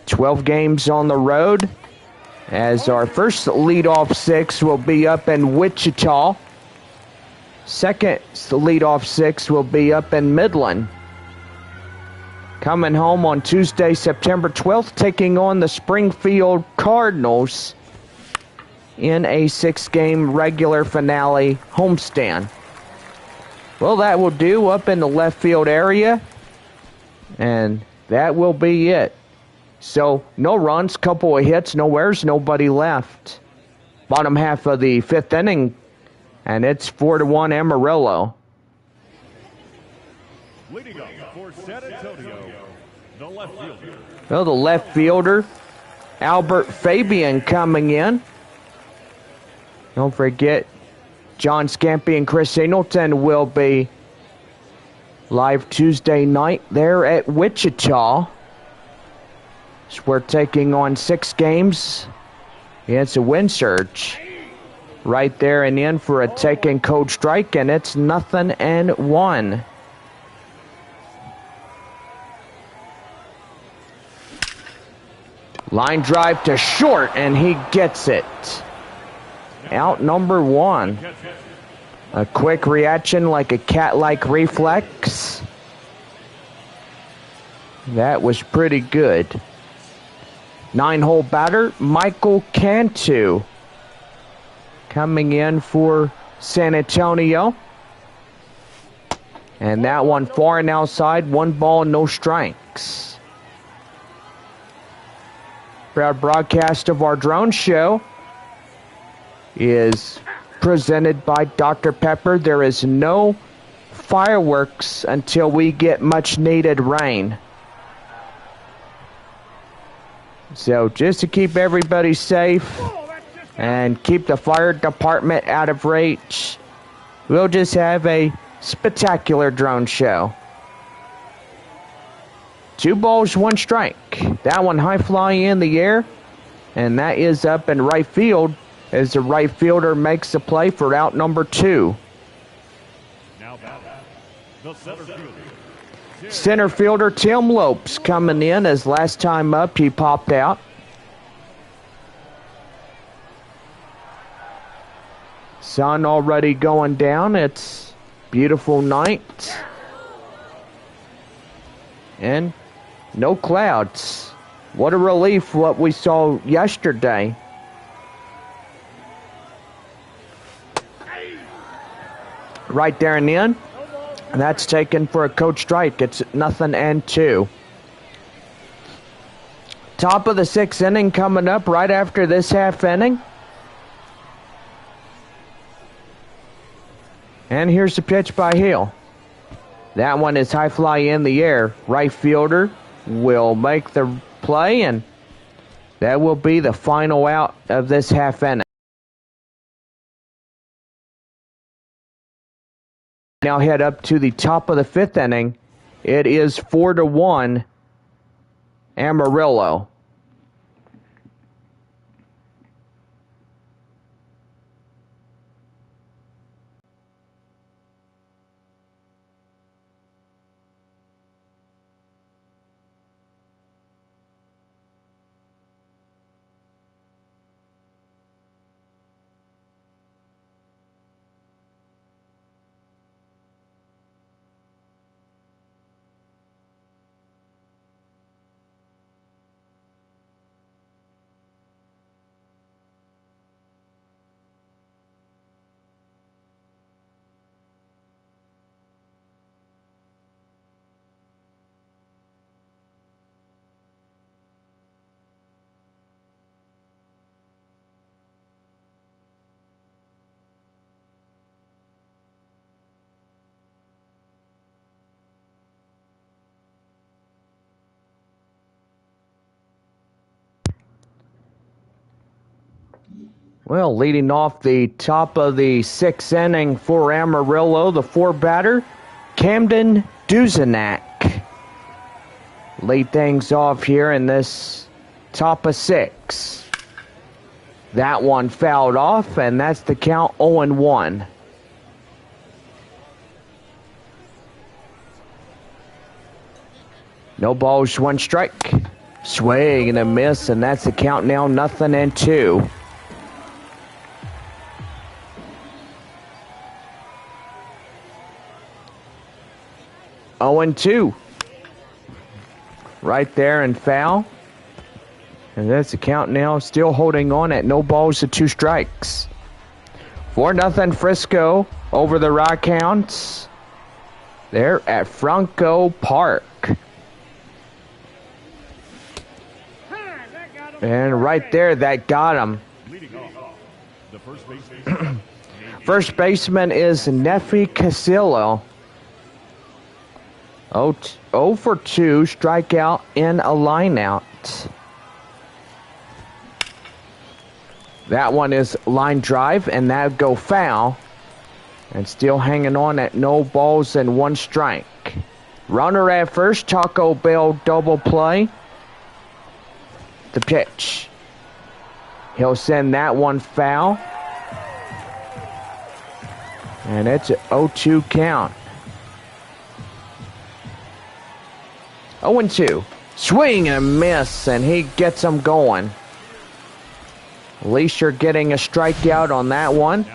12 games on the road, as our first leadoff 6 will be up in Wichita. Second leadoff 6 will be up in Midland. Coming home on Tuesday, September 12th, taking on the Springfield Cardinals in a 6-game regular finale homestand. Well, that will do up in the left field area, and that will be it. So, no runs, couple of hits, no errors, nobody left. Bottom half of the 5th inning, and it's 4-1 Amarillo. Leading up for San Antonio, the left fielder. Well, the left fielder, Albert Fabian, coming in. Don't forget, John Scampy and Chris Singleton will be live Tuesday night there at Wichita. So we're taking on 6 games against a Wind Surge. Right there and in for a taken code strike, and it's 0-1. Line drive to short, and he gets it. Out number 1. A quick reaction like a cat-like reflex. That was pretty good. 9-hole batter, Michael Cantu, coming in for San Antonio. And that one far and outside, 1 ball, no strikes. Proud broadcast of our drone show is presented by Dr. Pepper. There is no fireworks until we get much needed rain. So just to keep everybody safe and keep the fire department out of reach, we'll just have a spectacular drone show. 2 balls, 1 strike. That one high fly in the air, and that is up in right field as the right fielder makes the play for out number 2. Now batting, the center fielder. Center fielder Tim Lopes coming in, as last time up he popped out. Sun already going down. It's beautiful night. And no clouds. What a relief what we saw yesterday. Right there and in. And that's taken for a code strike. It's 0-2. Top of the 6th inning coming up right after this half inning. And here's the pitch by Hill. That one is high fly in the air. Right fielder will make the play, and that will be the final out of this half inning. Now head up to the top of the 5th inning. It is 4-1 Amarillo. Well, leading off the top of the 6th inning for Amarillo, the 4-batter, Camden Duzenak. Lead things off here in this top of 6. That one fouled off, and that's the count 0-1. No balls, 1 strike. Swing and a miss, and that's the count now 0-2. And 2. Right there and foul. And that's the count now, still holding on at no balls to 2 strikes. 4-0 Frisco over the Rockhounds. They're at Franco Park. And right there, that got him. First baseman is Nefi Casillo. 0 for 2, strikeout in a lineout. That one is line drive, and that'll go foul. And still hanging on at no balls and 1 strike. Runner at first, Taco Bell double play. The pitch. He'll send that one foul. And it's an 0-2 count. 0-2. Swing and a miss, and he gets them going. At least you're getting a strikeout on that one,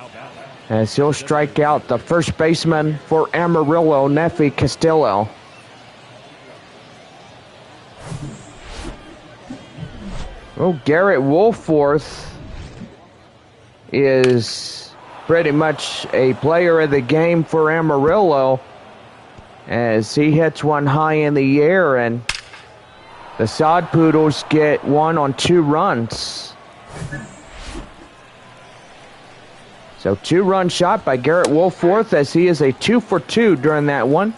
as he'll strike out the first baseman for Amarillo, Nefi Castillo. Well, Garrett Woolforth is pretty much a player of the game for Amarillo, as he hits one high in the air, and the Sod Poodles get 1 on 2 runs. So 2-run shot by Garrett Woolforth, as he is a 2 for 2 during that one.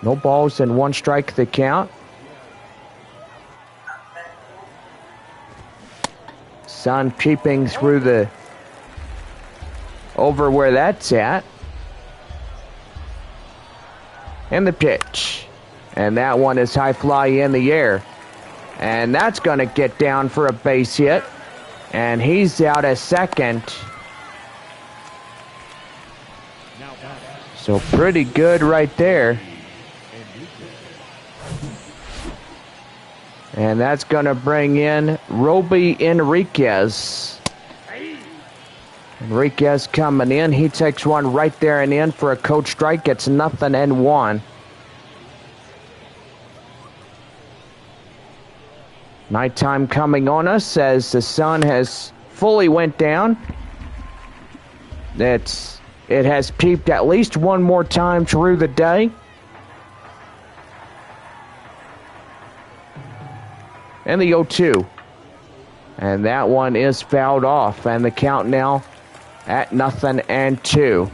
No balls and 1 strike the count. Sun peeping through the over where that's at. And the pitch. And that one is high fly in the air. And that's going to get down for a base hit. And he's out at second. So pretty good right there. And that's going to bring in Roby Enriquez. Enriquez coming in. He takes one right there and in for a coach strike. It's 0-1. Nighttime coming on us as the sun has fully went down. It has peeped at least one more time through the day. And the 0-2. And that one is fouled off. And the count now at 0-2.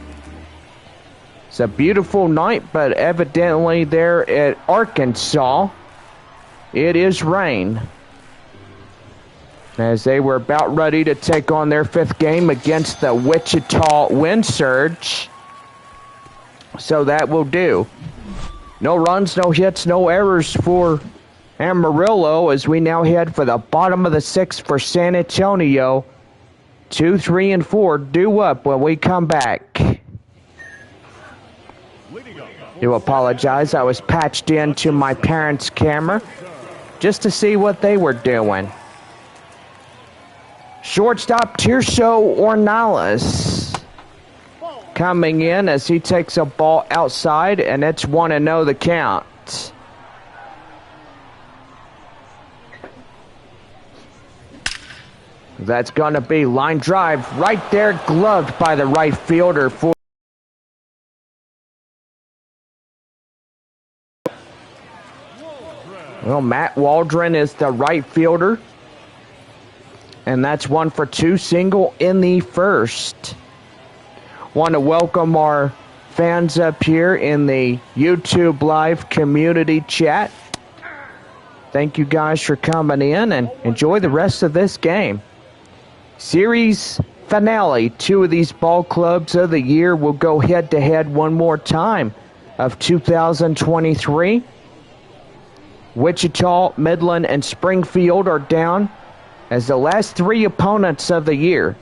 It's a beautiful night, but evidently there at Arkansas, it is rain. as they were about ready to take on their 5th game against the Wichita Wind Surge. So that will do. No runs, no hits, no errors for Amarillo as we now head for the bottom of the 6th for San Antonio. 2, 3, and 4 due up when we come back. Do apologize, I was patched into my parents' camera just to see what they were doing. Shortstop Tirso Ornelas coming in as he takes a ball outside, and it's 1-0 the count. That's going to be line drive right there, gloved by the right fielder for. Well, Matt Waldron is the right fielder. And that's 1 for 2, single in the first. Want to welcome our fans up here in the YouTube Live community chat. Thank you guys for coming in and enjoy the rest of this game. Series finale, 2 of these ball clubs of the year will go head-to-head one more time of 2023. Wichita, Midland, and Springfield are down as the last 3 opponents of the year.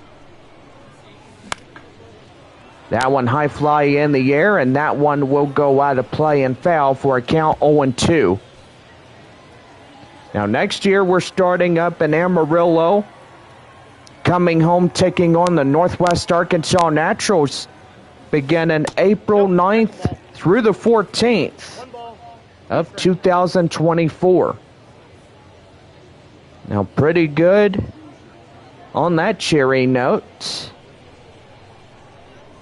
That one high fly in the air, and that one will go out of play and foul for a count 0-2. Now next year we're starting up in Amarillo, coming home taking on the Northwest Arkansas Naturals beginning April 9th through the 14th of 2024. Now, pretty good on that cheery note.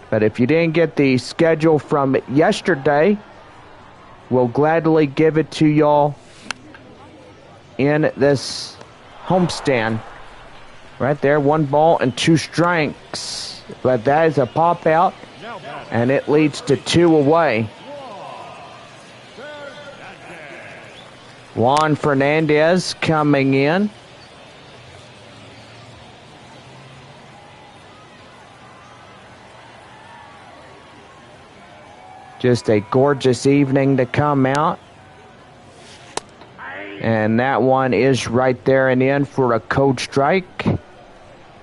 But if you didn't get the schedule from yesterday, we'll gladly give it to y'all in this homestand. Right there, 1 ball and 2 strikes. But that is a pop out, and it leads to 2 away. Juan Fernandez coming in. Just a gorgeous evening to come out. And that one is right there and in for a code strike.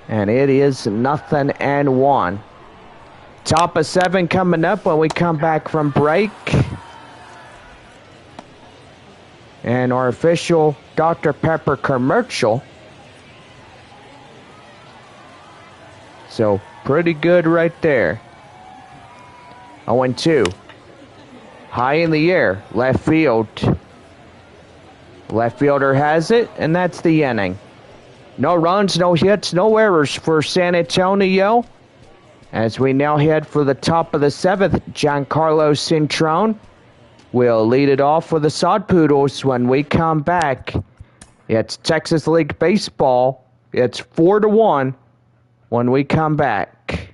And it is 0-1. Top of 7 coming up when we come back from break. And our official Dr. Pepper commercial. So, pretty good right there. 0-2. High in the air, left field. Left fielder has it, and that's the inning. No runs, no hits, no errors for San Antonio. As we now head for the top of the 7th, Giancarlo Cintrone will lead it off for the Sod Poodles when we come back. It's Texas League Baseball. It's 4-1 when we come back.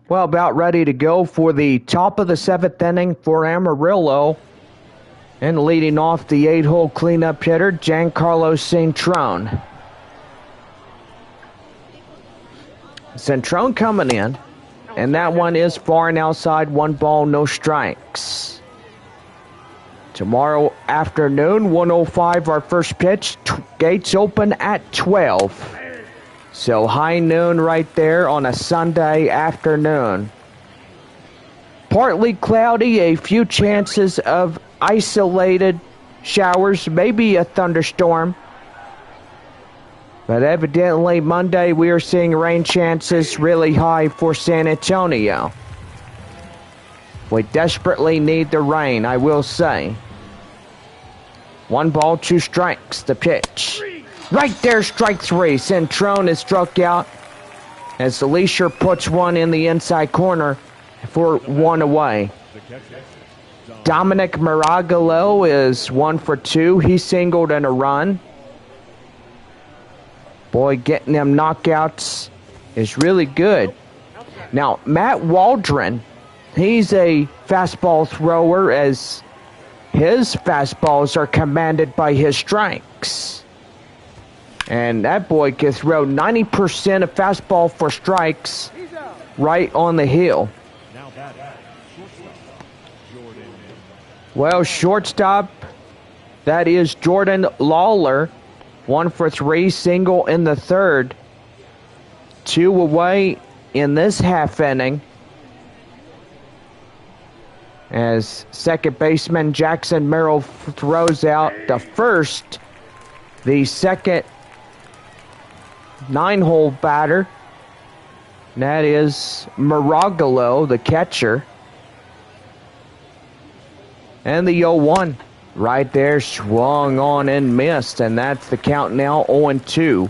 Well, about ready to go for the top of the 7th inning for Amarillo. And leading off the 8-hole cleanup hitter, Giancarlo Cintrone. Cintrone coming in, and that one is far and outside, 1 ball, no strikes. Tomorrow afternoon, 1:05 our first pitch, gates open at 12. So high noon right there on a Sunday afternoon. Partly cloudy, a few chances of isolated showers, maybe a thunderstorm. But evidently Monday we are seeing rain chances really high for San Antonio. We desperately need the rain, I will say. 1 ball, 2 strikes, the pitch. Right there, strike 3. Centrone is struck out as Leisure puts one in the inside corner for 1 away. Dominic Maragalo is 1 for 2. He singled and a run. Boy, getting them knockouts is really good. Now, Matt Waldron, he's a fastball thrower, as his fastballs are commanded by his strikes. And that boy can throw 90% of fastball for strikes right on the hill. Well, shortstop, that is Jordan Lawler. 1 for 3, single in the third. 2 away in this half inning, as second baseman Jackson Merrill throws out the first. The second 9-hole batter, and that is Maragalo, the catcher. And the 0-1 right there, swung on and missed, and that's the count now, 0-2.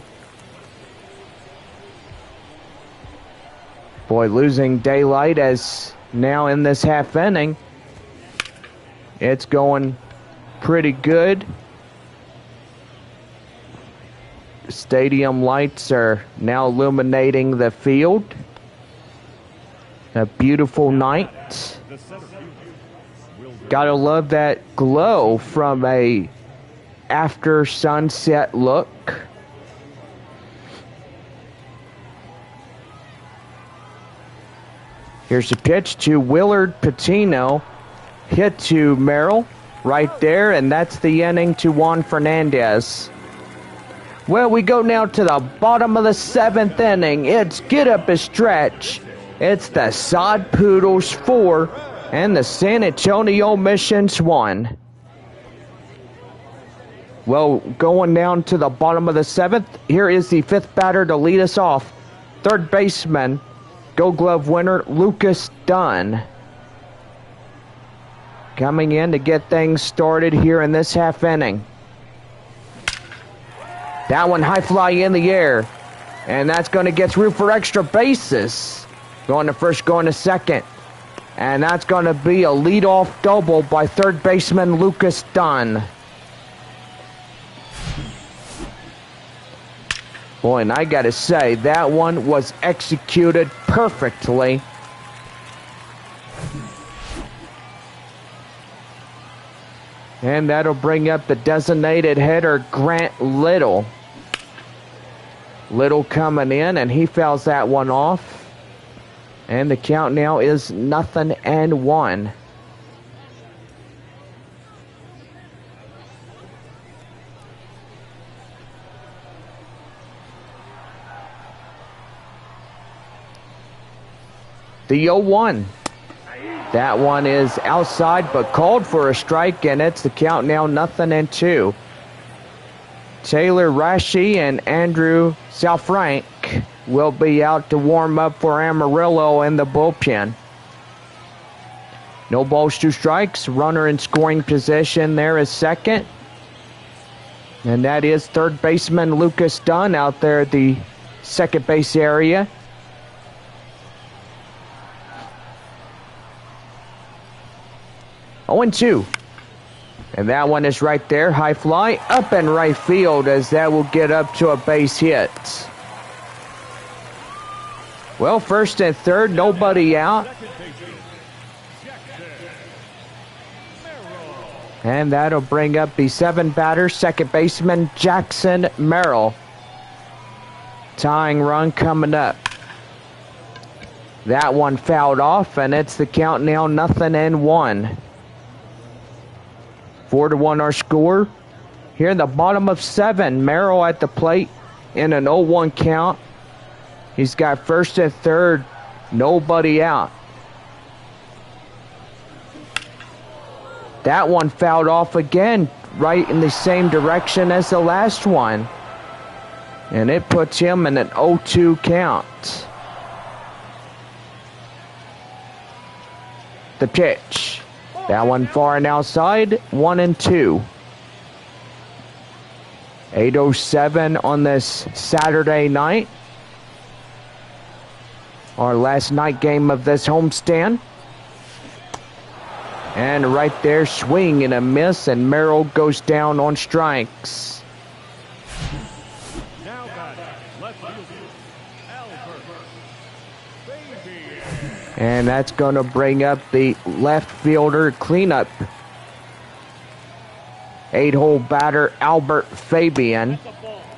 Boy, losing daylight as now in this half inning, it's going pretty good. The stadium lights are now illuminating the field. A beautiful night. Gotta love that glow from a after sunset look. Here's a pitch to Willard Patino. Hit to Merrill right there, and that's the inning to Juan Fernandez. Well, we go now to the bottom of the 7th inning. It's get up a stretch. It's the Sod Poodles 4 and the San Antonio Missions 1. Well, going down to the bottom of the 7th, here is the 5th batter to lead us off. Third baseman, Gold Glove winner Lucas Dunn. Coming in to get things started here in this half inning. That one high fly in the air, and that's going to get through for extra bases. Going to first, going to second. And that's going to be a leadoff double by third baseman Lucas Dunn. Boy, and I got to say, that one was executed perfectly. And that'll bring up the designated hitter, Grant Little. Little coming in, and he fouls that one off. And the count now is 0-1. The 0-1. That one is outside, but called for a strike, and it's the count now 0-2. Taylor Rashi and Andrew Salfrank will be out to warm up for Amarillo in the bullpen. No balls, 2 strikes. Runner in scoring position there is second. And that is third baseman Lucas Dunn out there at the second base area. Oh, 0-2. And that one is right there. High fly up in right field, as that will get up to a base hit. Well, first and third, nobody out. And that'll bring up the 7 batter, second baseman Jackson Merrill. Tying run coming up. That one fouled off, and it's the count now 0-1. 4-1 our score. Here in the bottom of 7, Merrill at the plate in an 0-1 count. He's got first and third, nobody out. That one fouled off again, right in the same direction as the last one. And it puts him in an 0-2 count. The pitch. That one far and outside. 1-2. 8:07 on this Saturday night. Our last night game of this homestand. And right there, swing and a miss, and Merrill goes down on strikes. Now back, left fielder, Albert. Baby. And that's going to bring up the left fielder cleanup. 8-hole batter Albert Fabian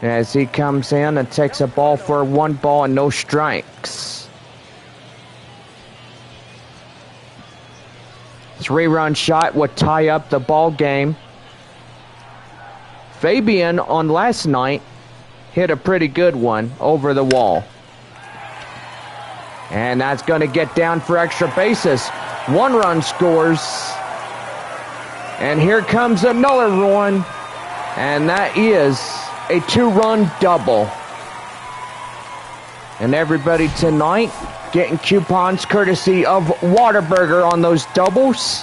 as he comes in and takes a ball for 1 ball and no strikes. 3-run shot would tie up the ball game. Fabian on last night hit a pretty good one over the wall. And that's going to get down for extra bases. 1 run scores. And here comes another one. And that is a 2-run double. And everybody tonight getting coupons courtesy of Whataburger on those doubles.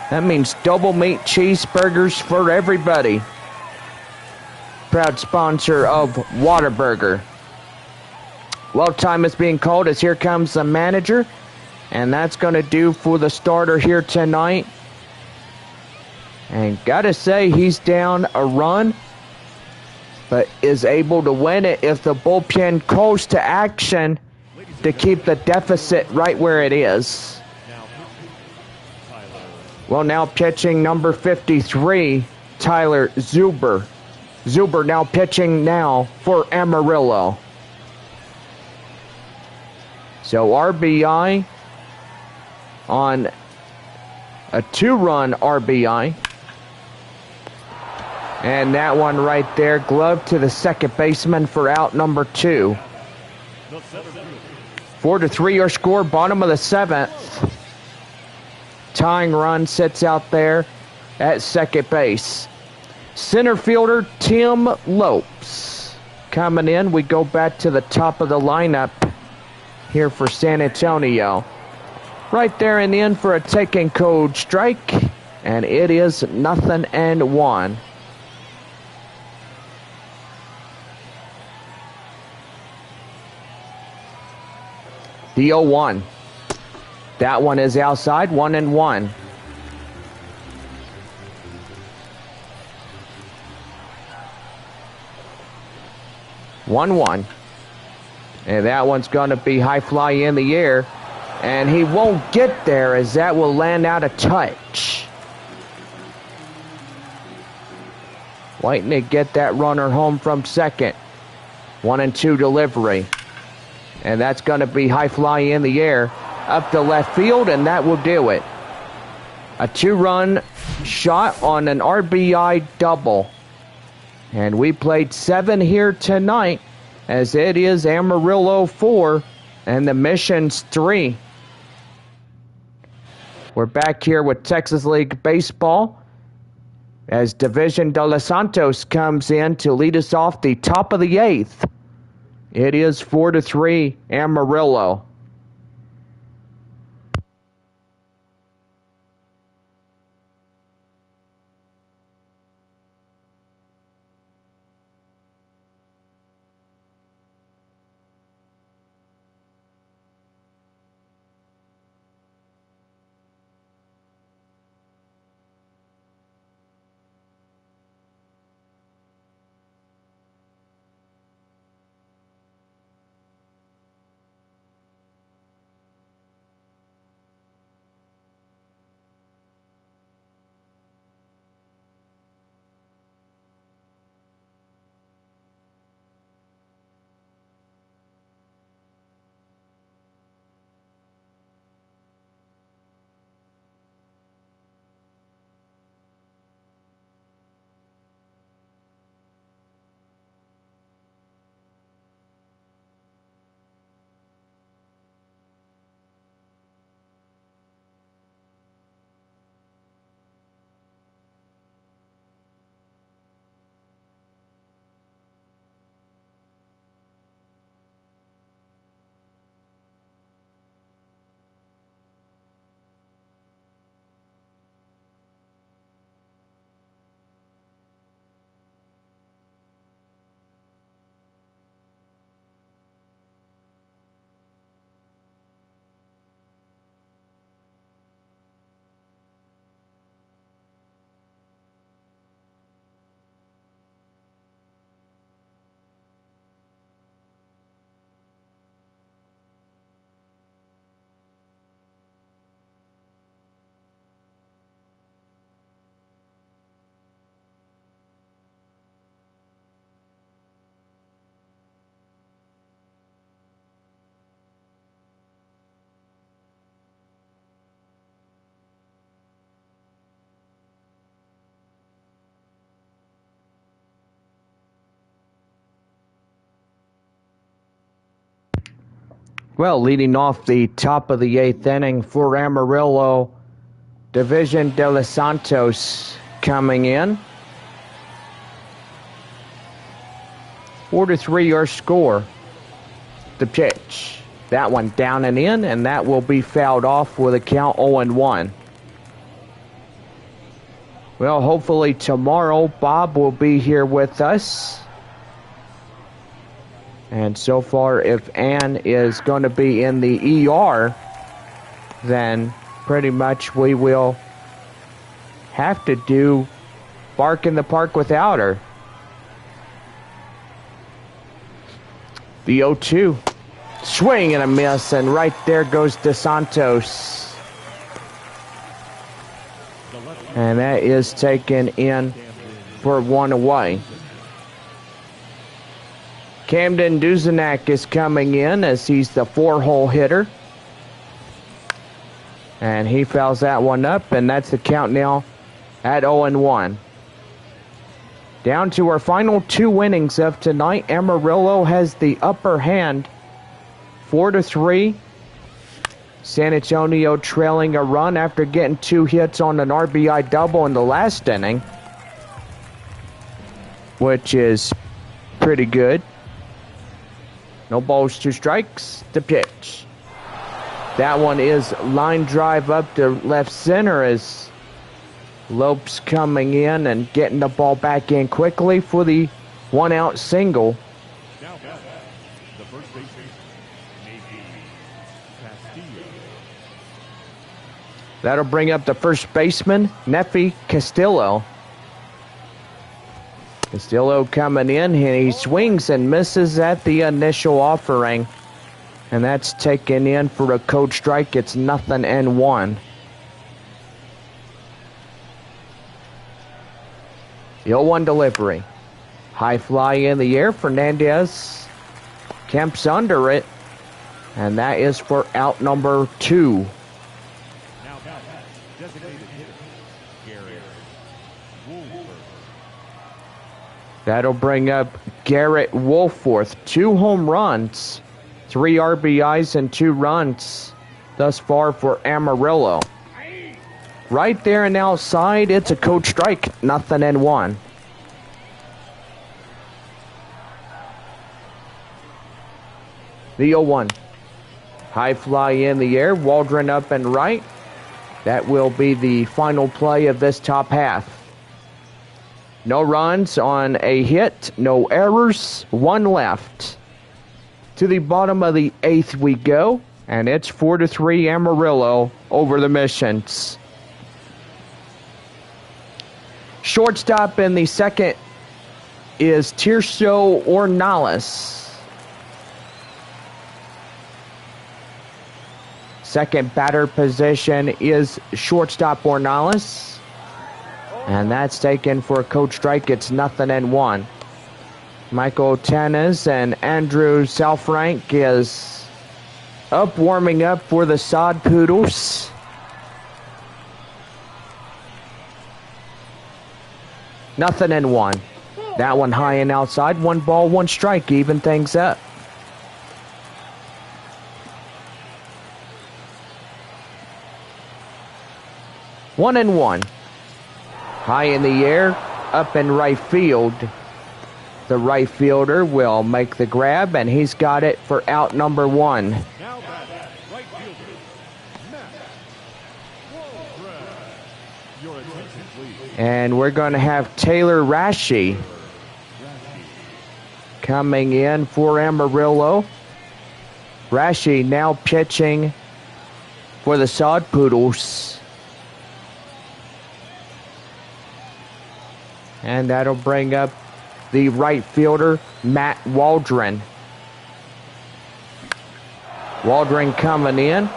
That means double meat cheeseburgers for everybody. Proud sponsor of Whataburger. Well, time is being called as here comes the manager. And that's going to do for the starter here tonight. And gotta say, he's down a run, but is able to win it if the bullpen calls to action to keep the deficit right where it is. Well, now pitching number 53, Tyler Zuber. Zuber now pitching now for Amarillo. So RBI on a 2-run RBI. And that one right there, glove to the second baseman for out number 2. 4-3 your score, bottom of the 7th. Tying run sits out there at second base. Center fielder Tim Lopes coming in. We go back to the top of the lineup here for San Antonio. Right there in the end for a taking code strike. And it is 0-1. The 0-1. That one is outside, 1-1. One. And that one's going to be high fly in the air. And he won't get there as that will land out of touch. Waiting to get that runner home from second. 1-2 delivery. And that's going to be high fly in the air up the left field, and that will do it. A 2-run shot on an RBI double. And we played 7 here tonight, as it is Amarillo 4 and the Missions 3. We're back here with Texas League Baseball as Division de los Santos comes in to lead us off the top of the 8th. It is 4-3 Amarillo. Well, leading off the top of the 8th inning for Amarillo, Division de los Santos coming in. 4-3 your score. The pitch. That one down and in, and that will be fouled off with a count 0-1. Well, hopefully tomorrow Bob will be here with us. And so far, if Ann is going to be in the ER, then pretty much we will have to do Bark in the Park without her. The 0-2. Swing and a miss, and right there goes DeSantos. And that is taken in for 1 away. Camden Duzenak is coming in as he's the 4-hole hitter. And he fouls that one up, and that's the count now at 0-1. Down to our final 2 innings of tonight. Amarillo has the upper hand, 4-3. San Antonio trailing a run after getting 2 hits on an RBI double in the last inning, which is pretty good. No balls, 2 strikes. The pitch. That one is line drive up to left center as Lopes coming in and getting the ball back in quickly for the 1-out single. Now, the first baseman, Castillo. That'll bring up the first baseman, Nefi Castillo. Castillo coming in, and he swings and misses at the initial offering. And that's taken in for a code strike. It's 0-1. The 0-1 delivery. High fly in the air. Fernandez Kemp's under it. And that is for out number 2. Now, designated hitter, Garrett Woolworth. That'll bring up Garrett Woolforth. 2 home runs, 3 RBIs, and 2 runs thus far for Amarillo. Right there and outside, it's a code strike, 0-1. The 0-1. High fly in the air, Waldron up and right. That will be the final play of this top half. No runs on a hit, no errors, 1 left. To the bottom of the 8th we go, and it's 4-3 Amarillo over the Missions. Shortstop in the second is Tirso Ornales. Second batter position is shortstop Ornales. And that's taken for a code strike. It's 0-1. Michael Tanis and Andrew Salfrank is up warming up for the Sod Poodles. 0-1. That one high and outside. 1 ball, 1 strike. Even things up. One and 1. High in the air, up in right field. The right fielder will make the grab, and he's got it for out number 1. Now back, right fielder, Matt Waldron. Your attention, please. And we're going to have Taylor Rashi coming in for Amarillo. Rashi now pitching for the Sod Poodles. And that'll bring up the right fielder, Matt Waldron. Waldron coming in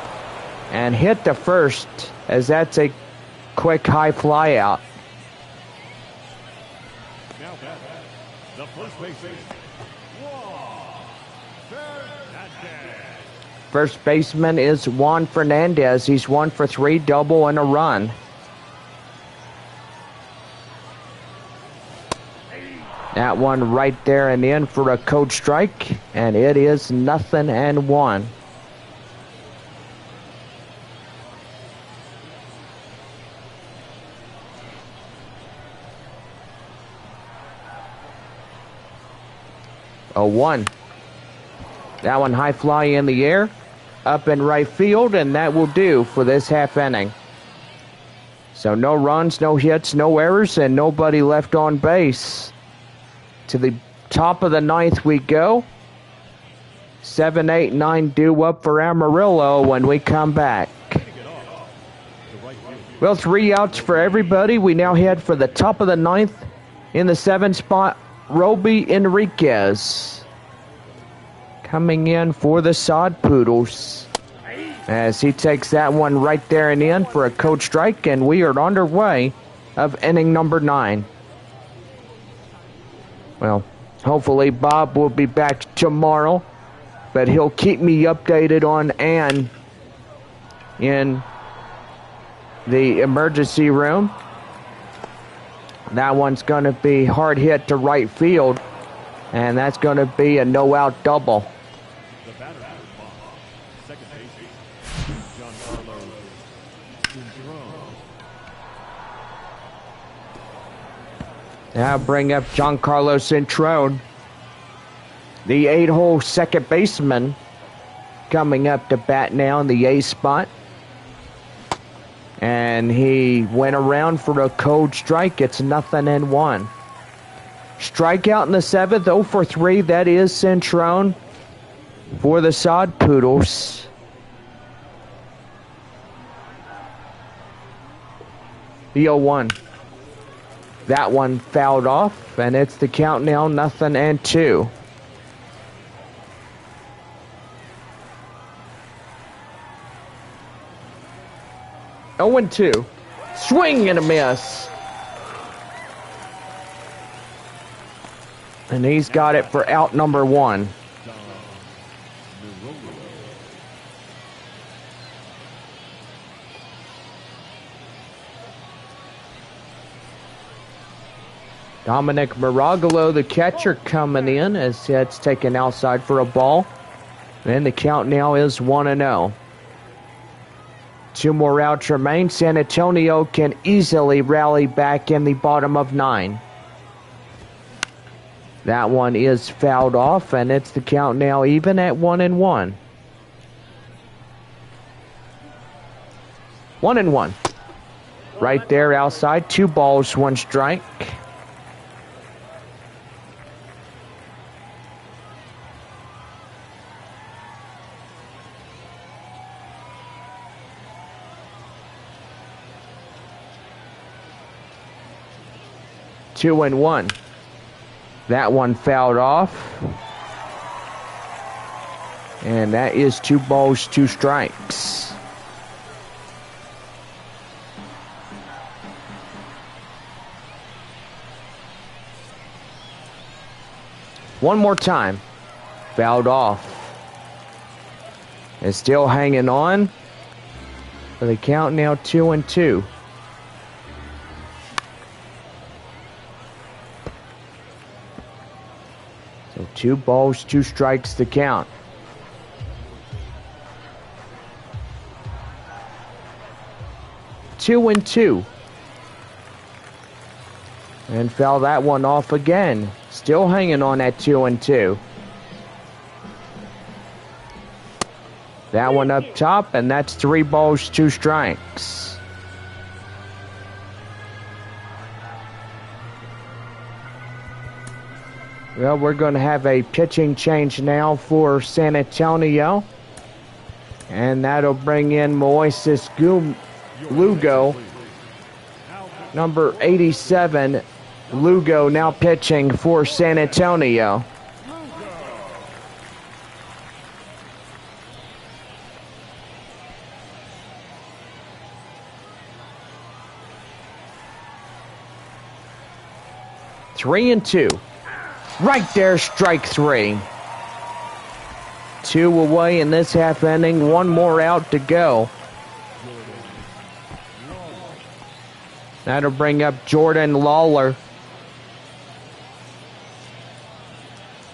and hit the first, as that's a quick high fly out. Now back, the first baseman, Juan Fernandez. First baseman is Juan Fernandez. He's 1 for 3, double and a run. That one right there and in for a code strike, and it is 0-1. 0-1. That one high fly in the air, up in right field, and that will do for this half inning. So no runs, no hits, no errors, and nobody left on base. To the top of the ninth we go. 7, 8, 9 due up for Amarillo when we come back. Well, 3 outs for everybody. We now head for the top of the ninth. In the 7th spot, Roby Enriquez. Coming in for the Sod Poodles. As he takes that one right there and in for a code strike, and we are underway of inning number 9. Well, hopefully Bob will be back tomorrow, but he'll keep me updated on Ann in the emergency room. That one's going to be hard hit to right field, and that's going to be a no-out double. Now bring up Giancarlo Cintrone, the 8-hole second baseman, coming up to bat now in the A spot. And he went around for a cold strike. It's 0-1. Strikeout in the 7th, 0 for 3. That is Cintrone for the Sod Poodles. The 0-1. That one fouled off, and it's the count now 0-2. Oh, and 2. Swing and a miss. And he's got it for out number 1. Dominic Maragalo, the catcher, coming in as it's taken outside for a ball. And the count now is 1-0. 2 more outs remain. San Antonio can easily rally back in the bottom of 9. That one is fouled off, and it's the count now even at 1-1. 1-1. Right there outside. 2 balls, 1 strike. Two and 1. That one fouled off. And that is 2 balls, 2 strikes. One more time. Fouled off. And still hanging on. For the count now 2-2. So 2 balls, 2 strikes to count. 2-2. And foul that one off again. Still hanging on at 2-2. That one up top, and that's 3 balls, 2 strikes. Well, we're going to have a pitching change now for San Antonio. And that'll bring in Moises Lugo. Number 87, Lugo now pitching for San Antonio. Three and 2. Right there, strike 3. 2 away in this half inning. 1 more out to go. That'll bring up Jordan Lawler.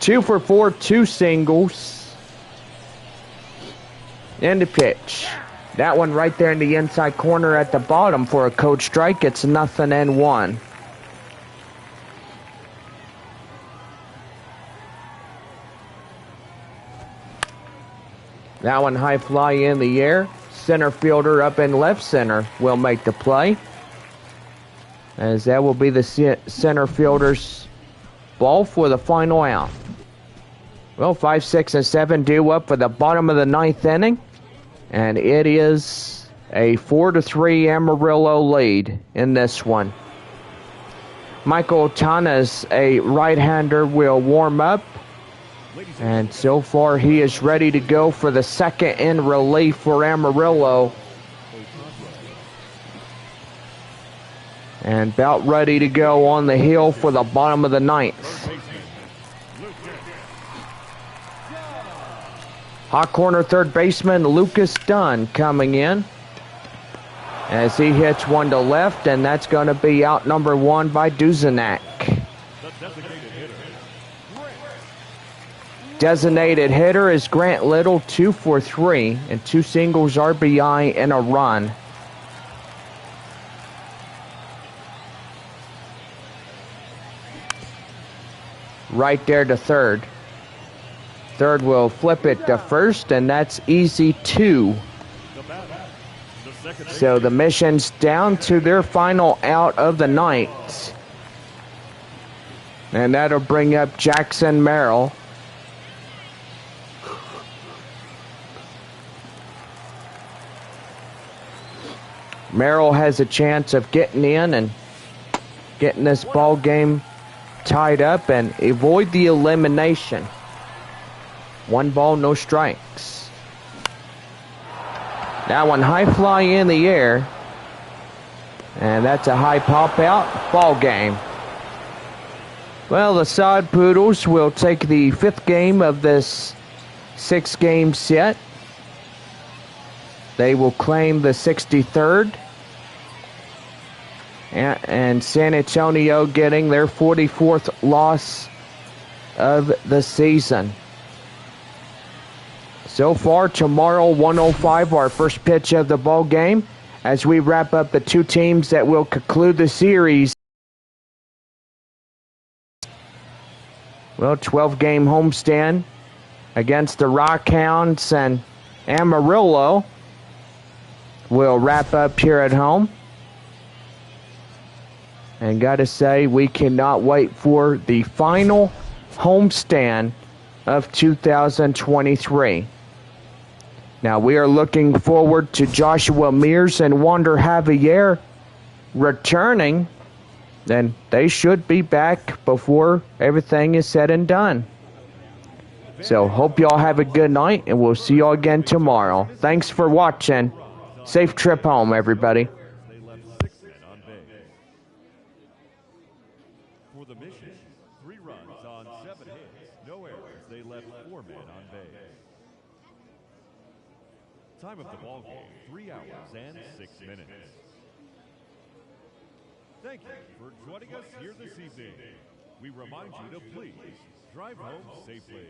2 for 4, 2 singles. And the pitch. That one right there in the inside corner at the bottom for a code strike. It's 0-1. That one high fly in the air. Center fielder up in left center will make the play, as that will be the center fielder's ball for the final out. Well, 5, 6, and 7 due up for the bottom of the ninth inning, and it is a 4-3 Amarillo lead in this one. Michael Tanas, a right-hander, will warm up, and so far he is ready to go for the second in relief for Amarillo. And about ready to go on the hill for the bottom of the ninth. Hot corner third baseman Lucas Dunn coming in as he hits one to left, and that's going to be out number 1 by Duzenak. Designated hitter is Grant Little, 2 for 3, and 2 singles, RBI, and a run. Right there to third. Third will flip it to first, and that's easy 2. So the Mission's down to their final out of the night. And that'll bring up Jackson Merrill. Merrill has a chance of getting in and getting this ball game tied up and avoid the elimination. 1 ball, no strikes. That one high fly in the air, and that's a high pop out. Ball game. Well, the Sod Poodles will take the 5th game of this 6-game set. They will claim the 63rd. And San Antonio getting their 44th loss of the season. So far, tomorrow, 1:05, our first pitch of the ball game, as we wrap up the 2 teams that will conclude the series. Well, 12-game homestand against the Rockhounds, and Amarillo will wrap up here at home. And gotta say, we cannot wait for the final homestand of 2023. Now, we are looking forward to Joshua Mears and Wander Javier returning. Then they should be back before everything is said and done. So, hope y'all have a good night, and we'll see y'all again tomorrow. Thanks for watching. Safe trip home, everybody. For the Mission, 3 runs on 7 hits, no errors. They left 4 men on base. Time of the ball game, 3 hours and 6 minutes. Thank you for joining us here this evening. We remind you to please drive home safely.